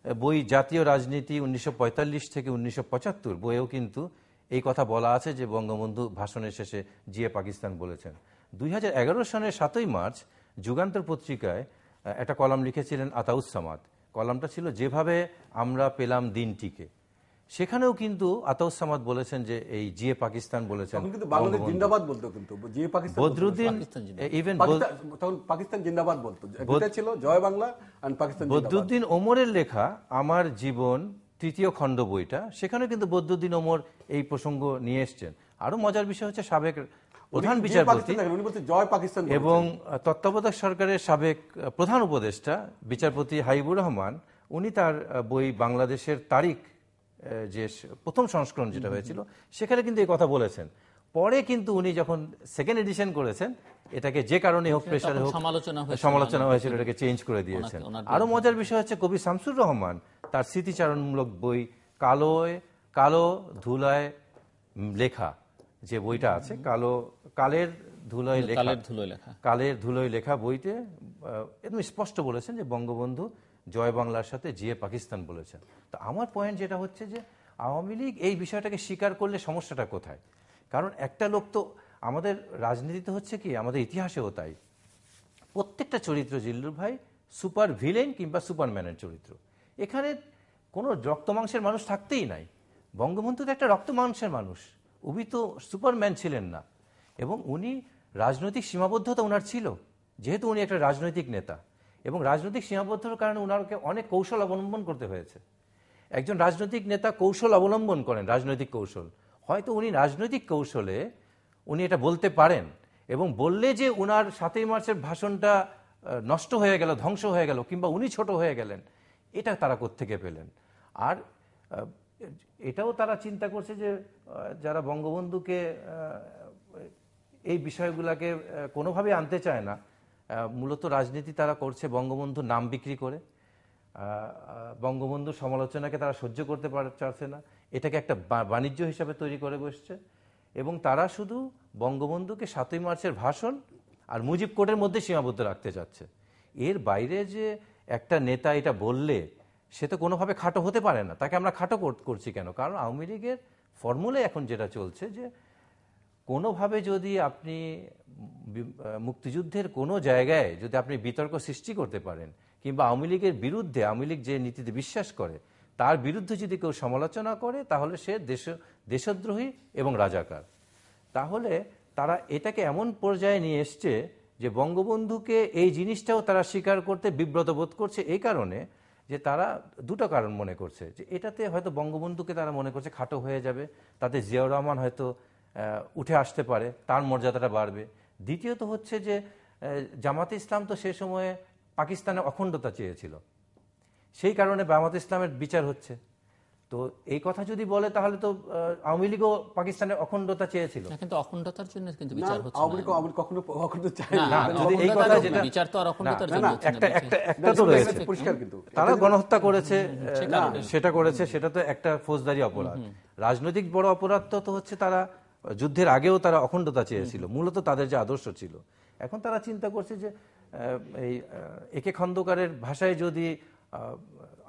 বই জাতীয় রাজনীতি 1945 থেকে 1975 বইয়েও কিন্তু এই কথা বলা আছে যে বঙ্গবন্ধু ভাষণের শেষে জিএ পাকিস্তান বলেছেন। 2011 সনের 7 মার্চ যুগান্তর পত্রিকায় একটা কলাম লিখেছিলেন আতাউস সামাদ। কলামটা ছিল যেভাবে আমরা পেলাম দিনটিকে। সেখানেও কিন্তু আতাউস সামাদ বলেছেন যে এই জিএ পাকিস্তান বলেছেন, কিন্তু বাংলাদেশ জিন্দাবাদ বলতো, কিন্তু জিএ পাকিস্তান বদরুদ্দিন ইভেন তখন পাকিস্তান জিন্দাবাদ বলতো, এটা ছিল জয় বাংলা আর পাকিস্তান। বদরুদ্দিন ওমরের লেখা আমার জীবন 3য় খণ্ড বইটা, সেখানে কিন্তু বদরুদ্দিন ওমর এই প্রসঙ্গ নিয়ে এসছেন। আরো মজার বিষয় হচ্ছে সাবেক প্রধান বিচারপতি এবং তত্ত্বাবধায়ক সরকারের সাবেক প্রধান উপদেষ্টা বিচারপতি হাবিবুর রহমান, উনি তার বই বাংলাদেশের তারিখ যে প্রথম সংস্করণ যেটা হয়েছিল সেখানে কিন্তু এই কথা বলেছেন। পরে কিন্তু উনি যখন সেকেন্ড এডিশন করেছেন, এটাকে যে কারণে হোক, প্রেসারে হোক, সমালোচনা হয়েছিল, এটাকে চেঞ্জ করে দিয়েছেন। আরো মজার বিষয় হচ্ছে কবি শামসুর রহমান তার স্মৃতিচারণমূলক বই কালো ধুলায় লেখা, যে বইটা আছে কালের ধুলোয় লেখা বইতে একদম স্পষ্ট বলেছেন যে বঙ্গবন্ধু জয় বাংলার সাথে জিয়ে পাকিস্তান বলেছেন। তো আমার পয়েন্ট যেটা হচ্ছে যে আওয়ামী লীগ এই বিষয়টাকে স্বীকার করলে সমস্যাটা কোথায়? কারণ একটা লোক তো, আমাদের রাজনীতিতে হচ্ছে কি, আমাদের ইতিহাসেও তাই, প্রত্যেকটা চরিত্র জিল্লুর ভাই সুপার ভিলেন কিংবা সুপারম্যানের চরিত্র। এখানে কোনো রক্তমাংসের মানুষ থাকতেই নাই। বঙ্গবন্ধু তো একটা রক্তমাংসের মানুষ, উনি তো সুপারম্যান ছিলেন না। এবং উনি রাজনৈতিক সীমাবদ্ধতা ওনার ছিল, যেহেতু উনি একটা রাজনৈতিক নেতা, এবং রাজনৈতিক সীমাবদ্ধতার কারণে ওনাকে অনেক কৌশল অবলম্বন করতে হয়েছে। একজন রাজনৈতিক নেতা কৌশল অবলম্বন করেন, রাজনৈতিক কৌশল। হয়তো উনি রাজনৈতিক কৌশলে উনি এটা বলতে পারেন, এবং বললে যে ওনার 7ই মার্চের ভাষণটা নষ্ট হয়ে গেল, ধ্বংস হয়ে গেল, কিংবা উনি ছোট হয়ে গেলেন, এটা তারা কোত্থেকে পেলেন? আর এটাও তারা চিন্তা করছে যে যারা বঙ্গবন্ধুকে এই বিষয়গুলোকে কোনোভাবে আনতে চায় না, মূলত রাজনীতি তারা করছে বঙ্গবন্ধুর নাম বিক্রি করে। বঙ্গবন্ধুর সমালোচনাকে তারা সহ্য করতে পারছে না, এটাকে একটা বাণিজ্য হিসাবে তৈরি করে বসছে। এবং তারা শুধু বঙ্গবন্ধুকে 7ই মার্চের ভাষণ আর মুজিব কোর্টের মধ্যে সীমাবদ্ধ রাখতে চাচ্ছে। এর বাইরে যে একটা নেতা এটা বললে সে তো কোনোভাবে খাটো হতে পারে না, তাকে আমরা খাটো করছি কেন? কারণ আওয়ামী লীগের ফর্মুলায় এখন যেটা চলছে যে কোনোভাবে যদি আপনি মুক্তিযুদ্ধের কোনো জায়গায় যদি আপনি বিতর্ক সৃষ্টি করতে পারেন, কিংবা আওয়ামী লীগের বিরুদ্ধে, আওয়ামী লীগ যে নীতিতে বিশ্বাস করে তার বিরুদ্ধে যদি কেউ সমালোচনা করে, তাহলে সে দেশদ্রোহী এবং রাজাকার। তাহলে তারা এটাকে এমন পর্যায়ে নিয়ে এসছে যে বঙ্গবন্ধুকে এই জিনিসটাও তারা স্বীকার করতে বিব্রত বোধ করছে, এই কারণে যে তারা দুটো কারণ মনে করছে। যে এটাতে হয়তো বঙ্গবন্ধুকে তারা মনে করছে খাটো হয়ে যাবে, তাতে জিয়াউর রহমান হয়তো উঠে আসতে পারে, তার মর্যাদাটা বাড়বে। দ্বিতীয়ত হচ্ছে যে জামাতে ইসলাম তো সে সময়ে পাকিস্তানের অখণ্ডতা চেয়েছিল, সেই কারণে জামাতে ইসলামের বিচার হচ্ছে। তো এই কথা যদি বলে তাহলে তো আওয়ামী লীগও পাকিস্তানের অখণ্ডতা চেয়েছিল, কিন্তু অখণ্ডতার জন্য কিন্তু বিচার হচ্ছে আওয়ামী লীগ কখনো অখণ্ড চায় না। যদি এই কথা যেটা বিচার তো আর অখণ্ডতার জন্য একটা তো রয়েছে পরিষ্কার, কিন্তু তারা গণহত্যা করেছে, সেটা করেছে, সেটা তো একটা ফৌজদারি অপরাধ। রাজনৈতিক বড় অপরাধ তো হচ্ছে তারা যুদ্ধের আগেও তারা অখণ্ডতা চেয়েছিল, মূলত তাদের যে আদর্শ ছিল। এখন তারা চিন্তা করছে যে এই একে খন্দকারের ভাষায় যদি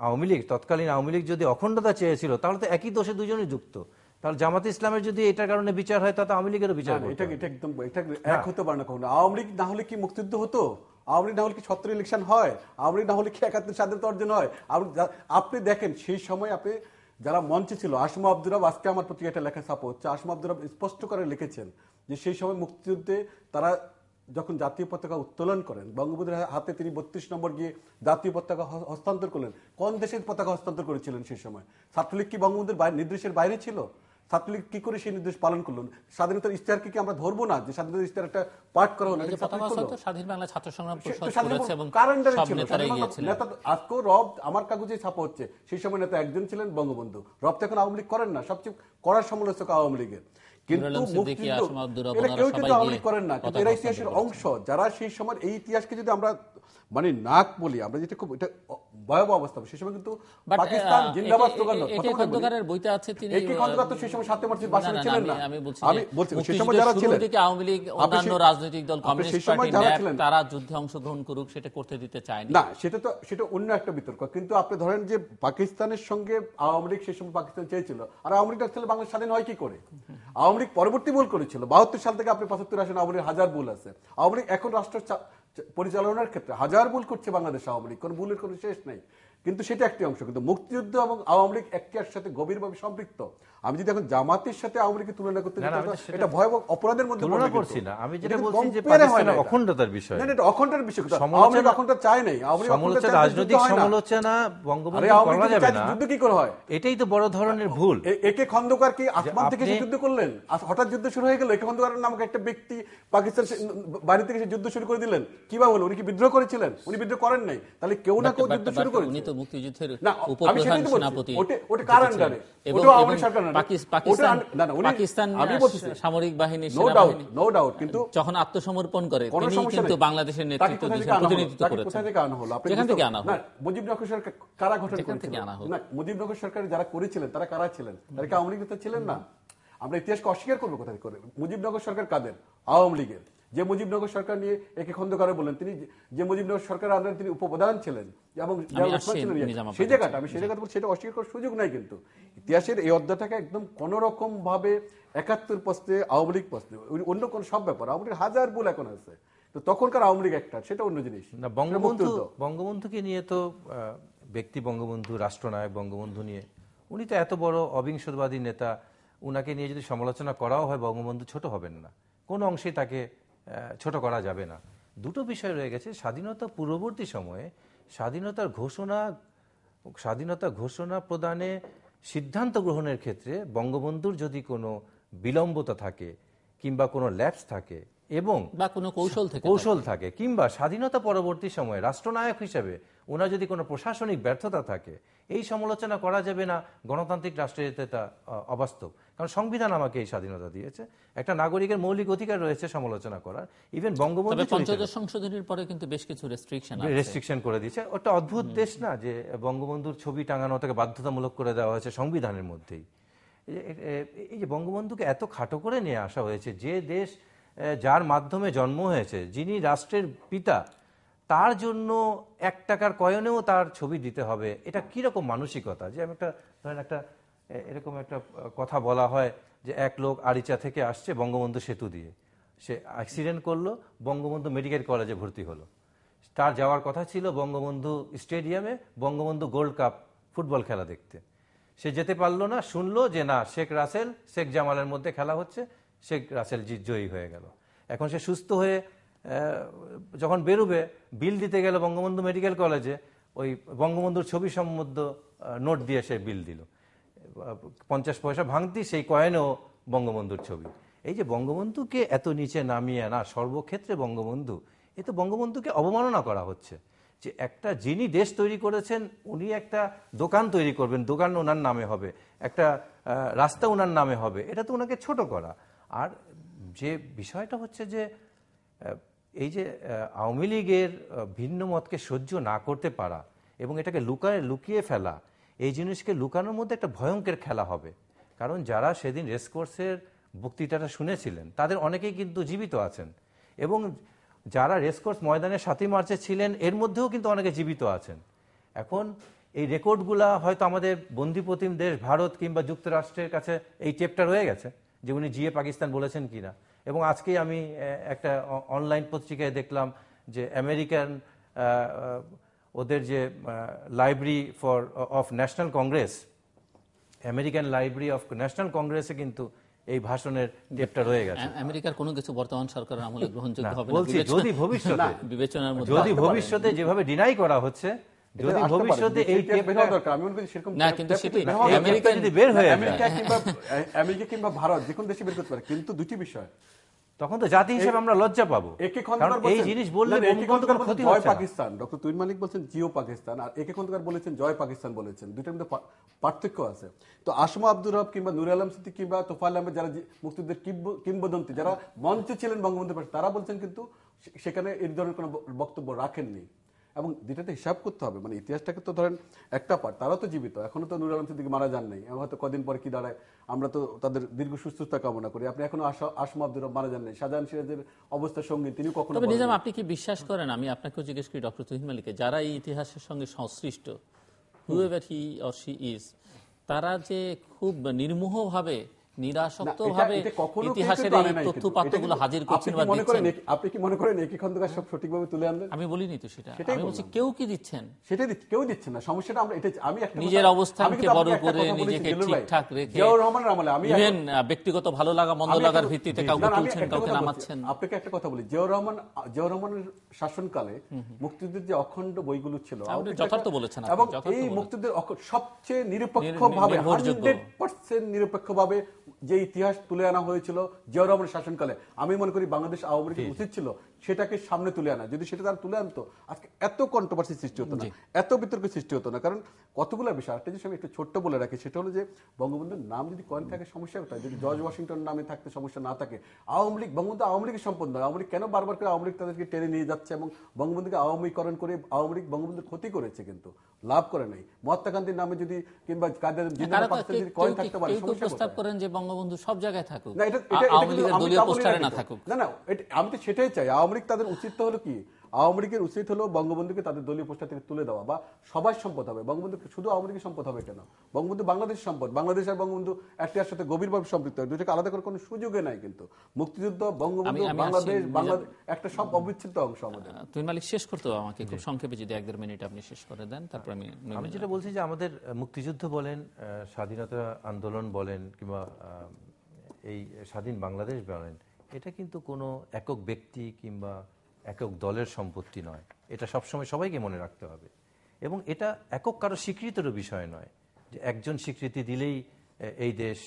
আওয়ামী লীগ, তৎকালীন আওয়ামী লীগ যদি অখণ্ডতা চেয়েছিল, তাহলে তো একই দোষে দুজনই যুক্ত। তাহলে জামাতে ইসলামের যদি এটার কারণে বিচার হয়, তাতে আওয়ামী লীগেরও বিচার হবে। এটা একদম এক হতে পারে না কখনো। আওয়ামী লীগ না হলে কি মুক্তিযুদ্ধ হতো? আওয়ামী লীগ না হলে কি ৭০ ইলেকশন হয়? আওয়ামী লীগ না হলে কি ৭১ স্বাধীনতা অর্জন হয়? আপনি দেখেন সেই সময় আপনি যারা মঞ্চে ছিল, আসমা আব্দুর রব, আজকে আমার পত্রিকাটা লেখা ছাপা হচ্ছে, আসমা আব্দুর রব স্পষ্ট করে লিখেছেন যে সেই সময় মুক্তিযুদ্ধে তারা যখন জাতীয় পতাকা উত্তোলন করেন, বঙ্গবন্ধুর হাতে তিনি ৩২ নম্বর গিয়ে জাতীয় পতাকা হস্তান্তর করলেন। কোন দেশের পতাকা হস্তান্তর করেছিলেন সেই সময়? ছাত্রলীগ কি বঙ্গবন্ধুর নির্দেশের বাইরে ছিল? ছাত্রলীগ কি করে সেই নির্দেশ পালন করলেন? স্বাধীনতার ইশতেহারকে কি আমরা ধরবো না যে স্বাধীনতার ইশতেহার একটা পাঠ করা হলো? স্বাধীন বাংলা ছাত্র সংগ্রাম পরিষদ নেতা আজকেও রব আমার কাগজে ছাপা হচ্ছে, সেই সময় নেতা একজন ছিলেন বঙ্গবন্ধু। রব তো এখন আওয়ামী লীগ করেন না, সবচেয়ে কড়া সমালোচক আওয়ামী লীগের। কিন্তু কেউ কিন্তু আওয়ামী লীগ করেন না, কিন্তু এরা ইতিহাসের অংশ। যারা সেই সময় এই ইতিহাসকে যদি আমরা মানে নাক বলি, আমরা যেটা খুব এটা ভয়াবহ অবস্থা, সেই সময় কিন্তু পাকিস্তান জিন্দাবাদ স্লোগান খন্দকারের বইতে আছে, তিনি খন্দকার তো সেই সময় ৭ই মার্চের ভাষণে ছিলেন না। আমি বলছি সেই সময় যারা ছিলেন, আওয়ামী লীগ, অন্যান্য রাজনৈতিক দল, কমিউনিস্ট পার্টি, তারা যুদ্ধে অংশগ্রহণ করুক, সেটা করতে দিতে চায়নি না। সেটা অন্য একটা বিতর্ক। কিন্তু আপনি ধরেন যে পাকিস্তানের সঙ্গে আওয়ামী লীগ সেই সময় পাকিস্তান চেয়েছিল, আর আওয়ামী লীগ আসলে বাংলাদেশ স্বাধীন হয় কি করে? আওয়ামী লীগ পরবর্তী ভুল করেছিল। ৭২ সাল থেকে আপনি ৭৫ আসেন, আওয়ামী লীগ হাজার ভুল আছে। আওয়ামী লীগ এখন রাষ্ট্র পরিচালনার ক্ষেত্রে হাজার ভুল করছে বাংলাদেশ আওয়ামী লীগ, কোন ভুলের কোনো শেষ নেই। কিন্তু সেটা একটি অংশ। কিন্তু মুক্তিযুদ্ধ এবং আওয়ামী লীগ একটির সাথে গভীরভাবে সম্পৃক্ত। আমি যদি এখন জামাতের সাথে আওয়ামী লীগের তুলনা করতে এটা ভয়াবহ অপরাধের মধ্যে তুলনা করছি না। আমি যেটা বলছি যে পাকিস্তানের অখণ্ডতার বিষয়, না এটা অখণ্ডতার বিষয়। আওয়ামী লীগ অখণ্ডতা চায় নাই। আওয়ামী লীগ সমালোচনা, রাজনৈতিক সমালোচনা বঙ্গবন্ধু করা যাবে না, যুদ্ধ কি করে হয়? এটাই তো বড় ধরনের ভুল। একে খন্দকার কি আসমান থেকে যুদ্ধ করলেন? হঠাৎ যুদ্ধ শুরু হয়ে গেল। একে খন্দকার নামক একটা ব্যক্তি পাকিস্তান বাইরে থেকে যুদ্ধ শুরু করে দিলেন, কিভাবে হলো? উনি কি বিদ্রোহ করেছিলেন? উনি বিদ্রোহ করেন নাই। তাহলে কেউ না কেউ যুদ্ধ শুরু করেছে। উনি তো মুক্তিযুদ্ধের না, আমি উপপ্রধান সেটাই তো বলছি। সেনাপতি ওটা কার আন্ডারে? ওটা আওয়ামী লীগ সরকার না। পাকিস্তান আমি বলছি সামরিক বাহিনী, নো ডাউট, সেনাবাহিনী নো ডাউট, কিন্তু যখন আত্মসমর্পণ করে কোনো তিনি সমস্যা কিন্তু নেই। বাংলাদেশের তাকে নেতৃত্ব কোথা থেকে দিয়েছেন, আনা হলো? প্রতিনিধিত্ব তাকে করেছেন। কোথা থেকে আনা হলো? আপনি যেখান বুঝতে থেকে পারছেন? আনা হলো। না, মুজিবনগর সরকার কারা গঠন যেখান থেকে করেছিল? আনা হলো। না, মুজিবনগর সরকার যারা করেছিলেন তারা কারা ছিলেন? তারা কি আওয়ামী লীগ নেতা ছিলেন না? আমরা ইতিহাসকে অস্বীকার করবো কোথা থেকে করে? মুজিবনগর সরকার কাদের? আওয়ামী লীগের। যে মুজিবনগর সরকার নিয়ে একে খন্দকার বলেন, তিনি যে মুজিবনগর সরকারের আন্ডারে তিনি উপপ্রধান ছিলেন এবং সেই জায়গাটা আমি সেই জায়গাটা সেটা অস্বীকার করার সুযোগ নাই। কিন্তু ইতিহাসের এই অধ্যায়টাকে একদম কোন রকম ভাবে ৭১ প্রশ্নে আওয়ামী লীগ প্রশ্নে অন্য কোন সব ব্যাপার আওয়ামী লীগ হাজার ভুল এখন আছে, তো তখনকার আওয়ামী লীগ একটা সেটা অন্য জিনিস না। বঙ্গবন্ধুকে নিয়ে তো ব্যক্তি বঙ্গবন্ধু, রাষ্ট্রনায়ক বঙ্গবন্ধু নিয়ে, উনি তো এত বড় অবিংশবাদী নেতা, উনাকে নিয়ে যদি সমালোচনা করাও হয় বঙ্গবন্ধু ছোট হবেন না, কোন অংশে তাকে ছোট করা যাবে না। দুটো বিষয় রয়ে গেছে। স্বাধীনতা পূর্ববর্তী সময়ে স্বাধীনতা ঘোষণা প্রদানে সিদ্ধান্ত গ্রহণের ক্ষেত্রে বঙ্গবন্ধুর যদি কোনো বিলম্বতা থাকে কিংবা কোনো ল্যাপস থাকে এবং বা কোনো কৌশল থাকে কিংবা স্বাধীনতা পরবর্তী সময়ে রাষ্ট্রনায়ক হিসেবে ওনার যদি কোনো প্রশাসনিক ব্যর্থতা থাকে, এই সমালোচনা করা যাবে না। গণতান্ত্রিক রাষ্ট্রের তা অবাস্তব, কারণ সংবিধান আমাকে এই স্বাধীনতা দিয়েছে। একটা নাগরিকের মৌলিক অধিকার রয়েছে সমালোচনা করার। ইভেন বঙ্গবন্ধু পঞ্চদশ সংশোধনীর পরে কিন্তু বেশ কিছু রেস্ট্রিকশন করে দিয়েছে। ওটা অদ্ভুত দেশ না যে বঙ্গবন্ধুর ছবি টাঙানো তাকে বাধ্যতামূলক করে দেওয়া হয়েছে সংবিধানের মধ্যেই। এই যে বঙ্গবন্ধুকে এত খাটো করে নিয়ে আসা হয়েছে, যে দেশ যার মাধ্যমে জন্ম হয়েছে, যিনি রাষ্ট্রের পিতা, তার জন্য ১ টাকার কয়েনেও তার ছবি দিতে হবে। এটা কিরকম মানসিকতা? যে আমি ধরেন এরকম একটা কথা বলা হয় যে এক লোক আরিচা থেকে আসছে বঙ্গবন্ধু সেতু দিয়ে, সে অ্যাক্সিডেন্ট করলো, বঙ্গবন্ধু মেডিকেল কলেজে ভর্তি হলো। তার যাওয়ার কথা ছিল বঙ্গবন্ধু স্টেডিয়ামে বঙ্গবন্ধু গোল্ড কাপ ফুটবল খেলা দেখতে। সে যেতে পারলো না, শুনলো যে না, শেখ রাসেল শেখ জামালের মধ্যে খেলা হচ্ছে, শেখ রাসেল জয়ী হয়ে গেল। এখন সে সুস্থ হয়ে যখন বেরোবে, বিল দিতে গেল বঙ্গবন্ধু মেডিকেল কলেজে, ওই বঙ্গবন্ধুর ছবি সম্বন্ধ নোট দিয়ে সে বিল দিল, ৫০ পয়সা ভাঙতি, সেই কয়েনেও বঙ্গবন্ধুর ছবি। এই যে বঙ্গবন্ধুকে এত নিচে নামিয়ে আনা, সর্বক্ষেত্রে বঙ্গবন্ধু, এ তো বঙ্গবন্ধুকে অবমাননা করা হচ্ছে। যে একটা যিনি দেশ তৈরি করেছেন, উনি একটা দোকান তৈরি করবেন, দোকান ওনার নামে হবে, একটা রাস্তা ওনার নামে হবে, এটা তো ওনাকে ছোট করা। আর যে বিষয়টা হচ্ছে যে এই যে আওয়ামী লীগের ভিন্ন মতকে সহ্য না করতে পারা এবং এটাকে লুকিয়ে ফেলা, এই জিনিসকে লুকানোর মধ্যে একটা ভয়ঙ্কর খেলা হবে। কারণ যারা সেদিন রেসকোর্সের বক্তৃতাটা শুনেছিলেন তাদের অনেকেই কিন্তু জীবিত আছেন, এবং যারা রেসকোর্স ময়দানে ৭ই মার্চে ছিলেন এর মধ্যেও কিন্তু অনেকে জীবিত আছেন। এখন এই রেকর্ডগুলা হয়তো আমাদের বন্দিপ্রতিম দেশ ভারত কিংবা যুক্তরাষ্ট্রের কাছে এই টেপটা রয়ে গেছে যে উনি জিয়ে পাকিস্তান বলেছেন কিনা। এবং আজকেই আমি একটা অনলাইন পত্রিকায় দেখলাম যে আমেরিকান ওদের যে library of national Congress, American library of national কংগ্রেসে কিন্তু এই ভাষণের টেপটা রয়ে গেছে। আমেরিকার কোনো কিছু বর্তমান সরকারের আমলে গ্রহণযোগ্য হবে না বলছি। যদি ভবিষ্যতে বিবেচনার মধ্যে, যদি ভবিষ্যতে যেভাবে ডিনাই করা হচ্ছে, যদি ভবিষ্যতে এই টেপ বের হওয়া দরকার, আমি মনে করি সেরকম না, কিন্তু সেটি আমেরিকা যদি বের হয়ে আমেরিকা কিংবা ভারত যে কোনো দেশে বের করতে পারে, কিন্তু দুটি বিষয়, তখন তো জাতি হিসেবে আমরা লজ্জা পাবো। এই জিনিস বললে জয় পাকিস্তান, ডক্টর তুহিন মালিক বলছেন জিও পাকিস্তান, আর একে খন্দকার বলেছেন জয় পাকিস্তান বলেছেন, দুটোর মধ্যে পার্থক্য আছে। তো আসমা আব্দুর রব কিংবা নুর আলম সিদ্দিক কিংবা তোফায়েল আহমেদ, যারা মুক্তিযুদ্ধের কিংবদন্তি, যারা মঞ্চে ছিলেন বঙ্গবন্ধুর পাশে, তারা বলছেন কিন্তু সেখানে এই ধরনের কোনো বক্তব্য রাখেননি। এবং যেটাতে হিসাব করতে হবে, মানে ইতিহাসটাকে তো ধরেন একটা পার্ট, তারাও তো জীবিত, এখনো তো নুর আলম সিদ্দিক মারা যান নাই, হয়তো কদিন পরে কি দাঁড়ায়, আমরা তো তাদের দীর্ঘ সুস্থতা কামনা করি। আপনি এখনো আসমা আব্দুর রব মারা যান নাই, শাহজাহান সিরাজের অবস্থা সঙ্গী, তিনি কখনো। তবে নিজাম, আপনি কি বিশ্বাস করেন, আমি আপনাকেও জিজ্ঞেস করি ডক্টর তুহিন মালিককে, যারা এই ইতিহাসের সঙ্গে সংশ্লিষ্ট, whoever he or she is, তারা যে খুব নির্মোহভাবে নিরাসক্তভাবে ইতিহাসের এই তথ্যপাত্রগুলো হাজির করছেন বা দিচ্ছেন, আপনি কি মনে করেন একই খন্দকার সব সঠিকভাবে তুলে আনলেন? আমি বলিনি তো সেটা, আমি বলছি কেউ কি দিচ্ছেন, সেটাই কেউ দিচ্ছেন না। সমস্যাটা আমরা এটা, আমি একটা নিজের অবস্থানকে বড় করে নিজেকে ঠিকঠাক রেখে, জিয়াউর রহমানের আমলে আমি ইভেন ব্যক্তিগত ভালো লাগা মন্দ লাগার ভিত্তিতে কাউকে তুলছেন, কাউকে নামাচ্ছেন। আপনাকে একটা কথা বলি, জিয়াউর রহমানের শাসনকালে মুক্তিযুদ্ধের যে অখণ্ড বইগুলো ছিল, যথার্থ বলেছেন, এবং এই মুক্তিযুদ্ধের সবচেয়ে নিরপেক্ষভাবে 100% নিরপেক্ষভাবে যে ইতিহাস তুলে আনা হয়েছিল জিয়াউর রহমানের শাসনকালে, আমি মনে করি বাংলাদেশ আওয়ামী লীগের উচিত ছিল সেটাকে সামনে তুলে আনা। যদি সেটা তারা তুলে আনতো আজকে এত কন্ট্রোভার্সি সৃষ্টি হতো না, এত বিতর্ক সৃষ্টি হতো না। কারণ কতগুলো বিষয়, একটা জিনিস আমি একটু ছোট্ট বলে রাখি, সেটা হলো যে বঙ্গবন্ধুর নাম যদি কয়েন থাকে সমস্যা কোথায়? যদি জর্জ ওয়াশিংটন নামে থাকতে সমস্যা না থাকে। আওয়ামী লীগ, বঙ্গবন্ধু আওয়ামী লীগের সম্পদ নয়। আওয়ামী লীগ কেন বারবার করে আওয়ামী লীগ তাদেরকে টেনে নিয়ে যাচ্ছে এবং বঙ্গবন্ধুকে আওয়ামীকরণ করে আওয়ামী লীগ বঙ্গবন্ধুর ক্ষতি করেছে, কিন্তু লাভ করে নাই। মহাত্মা গান্ধীর নামে যদি কিংবা কাদের যদি কয়েন থাকতে পারে সমস্যা প্রস্তাব করেন যে বঙ্গবন্ধু সব জায়গায় থাকুক, না, আওয়ামী লীগের দলীয় পোস্টারে না থাকুক। না, আমি তো সেটাই চাই। আওয়ামী লীগ তাদের উচিত হলো কি, আওয়ামী লীগের উচিত হলো বঙ্গবন্ধুকে তাদের দলীয় পোস্টার থেকে তুলে দেওয়া, বা সবার সম্পদ হবে। বঙ্গবন্ধু শুধু আওয়ামী লীগের সম্পদ হবে কেন? বঙ্গবন্ধু বাংলাদেশের সম্পদ। বাংলাদেশ আর বঙ্গবন্ধু একটার সাথে গভীরভাবে সম্পৃক্ত, দুটোকে আলাদা করার কোনো সুযোগই নাই। কিন্তু মুক্তিযুদ্ধ, বঙ্গবন্ধু, বাংলাদেশ একটা সব অবিচ্ছেদ্য অংশ আমাদের। তুই মালিক শেষ করতে হবে আমাকে খুব সংক্ষেপে, যদি 1-1.5 মিনিট আপনি শেষ করে দেন, তারপর আমি যেটা বলছি যে আমাদের মুক্তিযুদ্ধ বলেন, স্বাধীনতা আন্দোলন বলেন, কিংবা এই স্বাধীন বাংলাদেশ বলেন, এটা কিন্তু কোনো একক ব্যক্তি কিংবা একক দলের সম্পত্তি নয়। এটা সবসময় সবাইকে মনে রাখতে হবে। এবং এটা একক কারো স্বীকৃতিরও বিষয় নয় যে একজন স্বীকৃতি দিলেই এই দেশ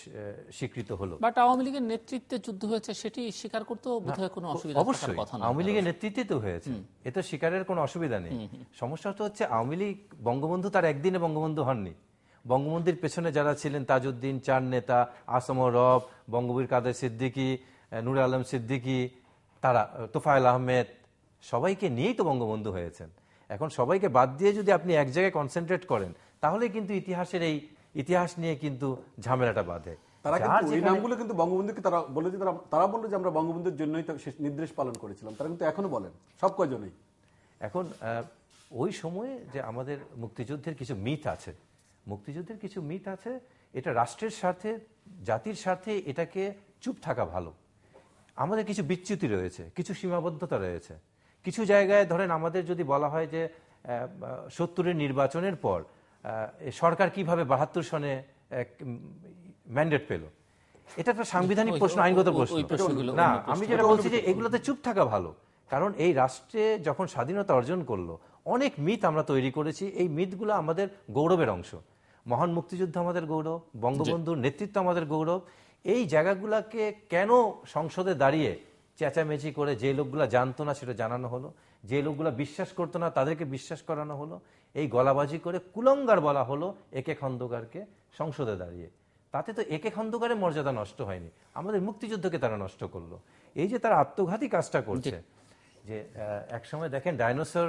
স্বীকৃত হলো। বাট আওয়ামী লীগের নেতৃত্বে যুদ্ধ হয়েছে, সেটি স্বীকার করতেও বোধহয় কোনো অসুবিধা থাকার কথা না। আওয়ামী লীগের নেতৃত্বে তো হয়েছে, এটা স্বীকারের কোনো অসুবিধা নেই। সমস্যাটা হচ্ছে আওয়ামী লীগ, বঙ্গবন্ধু তার একদিনে বঙ্গবন্ধু হননি। বঙ্গবন্ধুর পেছনে যারা ছিলেন, তাজউদ্দিন, চার নেতা, আসম রব, বঙ্গবীর কাদের সিদ্দিকী, নূর আলম সিদ্দিকী, তারা, তোফায়েল আহমেদ, সবাইকে নিয়েই তো বঙ্গবন্ধু হয়েছেন। এখন সবাইকে বাদ দিয়ে যদি আপনি এক জায়গায় কনসেন্ট্রেট করেন, তাহলে কিন্তু ইতিহাসের এই ইতিহাস নিয়ে কিন্তু ঝামেলাটা বাঁধে। তারা কিন্তু এই নামগুলো কিন্তু বঙ্গবন্ধুকে তারা বলে যে তারা বললো যে আমরা বঙ্গবন্ধুর জন্যই নির্দেশ পালন করেছিলাম, তারা কিন্তু এখনো বলেন সব কয়জনই। এখন ওই সময়ে যে আমাদের মুক্তিযুদ্ধের কিছু মিথ আছে, এটা রাষ্ট্রের স্বার্থে, জাতির স্বার্থে এটাকে চুপ থাকা ভালো। আমাদের কিছু বিচ্যুতি রয়েছে, কিছু সীমাবদ্ধতা রয়েছে। কিছু জায়গায় ধরেন আমাদের যদি বলা হয় যে 70-এর নির্বাচনের পর সরকার কিভাবে 72 সনে ম্যান্ডেট পেল, এটা একটা সাংবিধানিক প্রশ্ন, আইনগত প্রশ্ন না। আমি যেটা বলছি যে এগুলোতে চুপ থাকা ভালো। কারণ এই রাষ্ট্রে যখন স্বাধীনতা অর্জন করলো, অনেক মিথ আমরা তৈরি করেছি। এই মিথগুলো আমাদের গৌরবের অংশ। মহান মুক্তিযুদ্ধ আমাদের গৌরব, বঙ্গবন্ধুর নেতৃত্ব আমাদের গৌরব। এই জায়গাগুলোকে কেন সংসদে দাঁড়িয়ে চেঁচামেচি করে যে লোকগুলা জানতো না সেটা জানানো হলো, যে লোকগুলা বিশ্বাস করতো না তাদেরকে বিশ্বাস করানো হলো, এই গলাবাজি করে কুলঙ্গার বলা হলো একে খন্দকারকে সংসদে দাঁড়িয়ে। তাতে তো একে খন্দকারের মর্যাদা নষ্ট হয়নি, আমাদের মুক্তিযুদ্ধকে তারা নষ্ট করলো। এই যে তারা আত্মঘাতী কাজটা করছে, যে একসময় দেখেন ডাইনোসর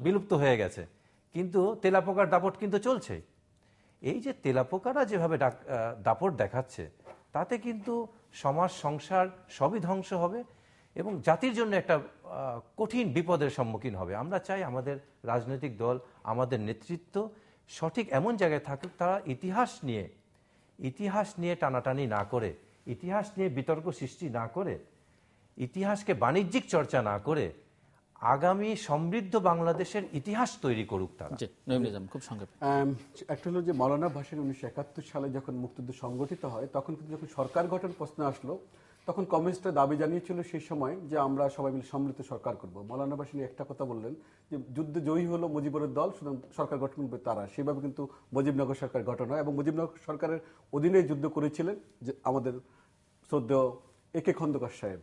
বিলুপ্ত হয়ে গেছে, কিন্তু তেলাপোকার দাপট কিন্তু চলছে। এই যে তেলাপোকারা যেভাবে দাপট দেখাচ্ছে, তাতে কিন্তু সমাজ, সংসার সবই ধ্বংস হবে এবং জাতির জন্য একটা কঠিন বিপদের সম্মুখীন হবে। আমরা চাই আমাদের রাজনৈতিক দল, আমাদের নেতৃত্ব সঠিক এমন জায়গায় থাকুক, তারা ইতিহাস নিয়ে টানাটানি না করে, ইতিহাস নিয়ে বিতর্ক সৃষ্টি না করে, ইতিহাসকে বাণিজ্যিক চর্চা না করে আগামী সমৃদ্ধ বাংলাদেশের ইতিহাস তৈরি করুক তারা। খুব সংক্ষেপে একটা হলো যে মৌলানা ভাসানী 1971 সালে যখন মুক্তিযুদ্ধ সংগঠিত হয়, তখন কিন্তু যখন সরকার গঠন প্রশ্ন আসলো, তখন কমিউনিস্টরা দাবি জানিয়েছিল সেই সময় যে আমরা সবাই মিলে সম্মিলিত সরকার করব। মৌলানা ভাসানী একটা কথা বললেন যে যুদ্ধে জয়ী হলো মুজিবুরের দল, সুতরাং সরকার গঠন করবে তারা। সেভাবে কিন্তু মুজিবনগর সরকার গঠন হয় এবং মুজিবনগর সরকারের অধীনে যুদ্ধ করেছিলেন যে আমাদের শ্রদ্ধেয় একে খন্দকার সাহেব।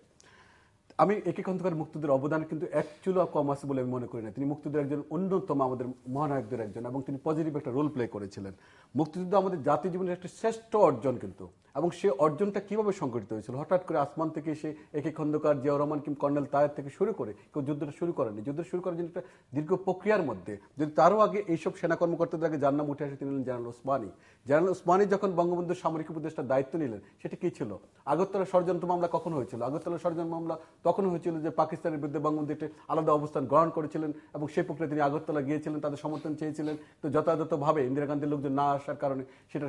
আমি একে খন্দকার মুক্তিযুদ্ধের অবদান কিন্তু এক চুলো কম আছে বলে আমি মনে করি না। তিনি মুক্তিযুদ্ধের একজন অন্যতম আমাদের মহানায়কদের একজন এবং তিনি পজিটিভ একটা রোল প্লে করেছিলেন। মুক্তিযুদ্ধ আমাদের জাতীয় জীবনের একটা শ্রেষ্ঠ অর্জন কিন্তু, এবং সে অর্জনটা কিভাবে সংগঠিত হয়েছিল? হঠাৎ করে আসমান থেকে এসে একে খন্দকার, জিয়াউর রহমান কিংবা কর্নেল তায়ের থেকে শুরু করে কেউ যুদ্ধটা শুরু করেনি। যুদ্ধ শুরু করার জন্য একটা দীর্ঘ প্রক্রিয়ার মধ্যে, যদি তারও আগে এইসব সেনা কর্মকর্তাদের আগে যার নাম উঠে আসে তিনি হলেন জেনারেল ওসমানী। জেনারেল ওসমানী যখন বঙ্গবন্ধুর সামরিক উপদেষ্টার দায়িত্ব নিলেন, সেটা কি ছিল? আগরতলা ষড়যন্ত্র মামলা কখন হয়েছিল? আগরতলা ষড়যন্ত্র মামলা তখন হয়েছিল যে পাকিস্তানের বিরুদ্ধে বঙ্গবন্ধু একটি আলাদা অবস্থান গ্রহণ করেছিলেন এবং সেই প্রক্রিয়া তিনি আগরতলা গিয়েছিলেন, তাদের সমর্থন চেয়েছিলেন। তো যথাযথভাবে ইন্দিরা গান্ধীর লোকজন না আসার কারণে সেটা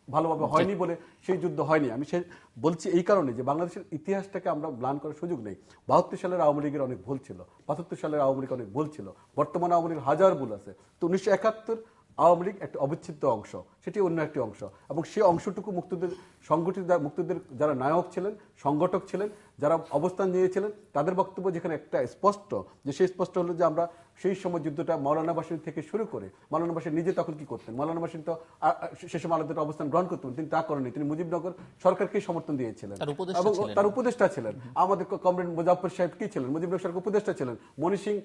ভালোভাবে হয়নি বলে সেই যুদ্ধ হয়নি। আমি সে বলছি এই কারণে যে বাংলাদেশের ইতিহাসটাকে আমরা ম্লান করার সুযোগ নেই। 72 সালের আওয়ামী লীগের অনেক ভুল ছিল, 75 সালের আওয়ামী লীগের অনেক ভুল ছিল, বর্তমানে আওয়ামী লীগের হাজার ভুল আছে। তো 1971 আওয়ামী লীগ একটা অবিচ্ছেদ্য অংশ, সেটি অন্য একটি অংশ এবং সেই অংশটুকু মুক্তিযুদ্ধের সংগঠিত, মুক্তিযুদ্ধের যারা নায়ক ছিলেন, সংগঠক ছিলেন, যারা অবস্থান নিয়েছিলেন তাদের বক্তব্য যেখানে একটা স্পষ্ট, যে সেই স্পষ্ট হলো যে আমরা সেই সময় যুদ্ধটা মৌলানা ভাসানী থেকে শুরু করে, মৌলানা ভাসানী নিজে তখন কি করতেন, মৌলানা ভাসানী তো সে সময় আলাদা অবস্থান গ্রহণ করতেন, তিনি তা করেননি, তিনি মুজিবনগর সরকারকে সমর্থন দিয়েছিলেন এবং তার উপদেষ্টা ছিলেন। আমাদের কমরেড মুজাফফর সাহেব কি ছিলেন, মুজিবনগর সরকার উপদেষ্টা ছিলেন, মনি সিং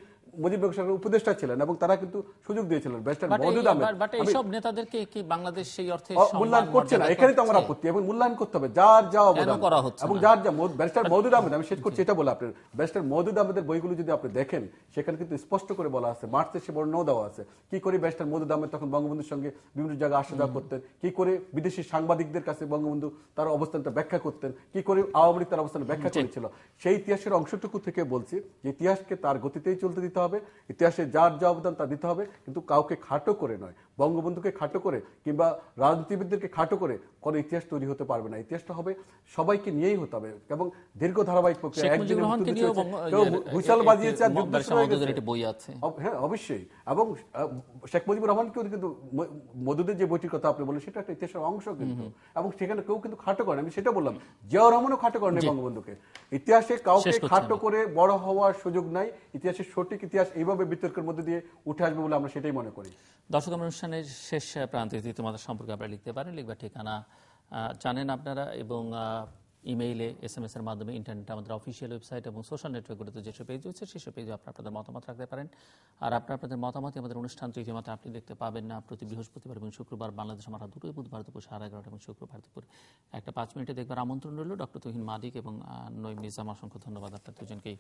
মুজিবনগর সরকার উপদেষ্টা ছিলেন এবং তারা কিন্তু সুযোগ দিয়েছিলেন। ব্যারিস্টার মওদুদ আহমেদ এইসব নেতাদেরকে কি বাংলাদেশ সেই অর্থে মূল্যায়ন করছে না, এখানে তো আমার আপত্তি। এবং মূল্যায়ন করতে হবে যার যা অবদান এবং যার যা। ব্যারিস্টার মওদুদ আহমেদ, আমি শেষ করছি এটা বলে, আপনার ব্যারিস্টার মওদুদ আহমেদের বইগুলো যদি আপনি দেখেন সেখানে কিন্তু স্পষ্ট করে বলা আছে, মার্চে সে বর্ণনাও দেওয়া আছে কি করে ব্যারিস্টার মওদুদ আহমেদ তখন বঙ্গবন্ধুর সঙ্গে বিভিন্ন জায়গায় আসা যাওয়া করতেন, কি করে বিদেশি সাংবাদিকদের কাছে বঙ্গবন্ধু তার অবস্থানটা ব্যাখ্যা করতেন, কি করে আওয়ামী লীগ তার অবস্থান ব্যাখ্যা করেছিল। সেই ইতিহাসের অংশটুকু থেকে বলছি যে ইতিহাসকে তার গতিতেই চলতে দিতে হবে, ইতিহাসে যার যা অবদান তা দিতে হবে, কিন্তু কাউকে খাটো করে নয়, বঙ্গবন্ধুকে খাটো করে কিংবা রাজনীতিবিদদেরকে খাটো করে কোনো ইতিহাস তৈরি হতে পারবে না। ইতিহাসটা হবে সবাইকে নিয়েই হতে হবে এবং দীর্ঘ ধারাবাহিক প্রক্রিয়া। হুইসেল বাজিয়েছে আর যুদ্ধ শুরু হয়ে গেছে, হ্যাঁ অবশ্যই। এবং শেখ মুজিবুর রহমানকেও কিন্তু মওদুদের যে বইটির কথা আপনি বলেন সেটা একটা ইতিহাসের অংশ কিন্তু, এবং সেখানে কেউ কিন্তু খাটো করেন। আমি সেটা বললাম, জিয়াউর রহমানও খাটো করেন বঙ্গবন্ধুকে। ইতিহাসে কাউকে খাটো করে বড় হওয়ার সুযোগ নাই। ইতিহাসের সঠিক ইতিহাস এইভাবে বিতর্কের মধ্যে দিয়ে উঠে আসবে বলে আমরা সেটাই মনে করি। দর্শক, অনুষ্ঠানের শেষ প্রান্তে তোমাদের সম্পর্কে আপনারা লিখতে পারেন, লিখবার ঠিকানা জানেন আপনারা, এবং ইমেইলে, SMS এর মাধ্যমে, ইন্টারনেটে আমাদের অফিসিয়াল ওয়েবসাইট এবং সোশ্যাল নেটওয়ার্কগুলোতে যেসব পেজ রয়েছে সেসব পেজে আপনাদের মতামত রাখতে পারেন। আর আপনাদের মতামতই আমাদের অনুষ্ঠান তৃতীয় মাত্রা আপনি দেখতে পাবেন না প্রতি বৃহস্পতিবার এবং শুক্রবার বাংলাদেশ আমার দুটোই, বুধবার দুপুর 11:30 এবং শুক্রবার দুপুর 1টা 5 মিনিটে দেখবার আমন্ত্রণ রইল। ডক্টর তুহিন মাদিক এবং নঈম নিজাম, অসংখ্য ধন্যবাদ আপনার দুজনকেই।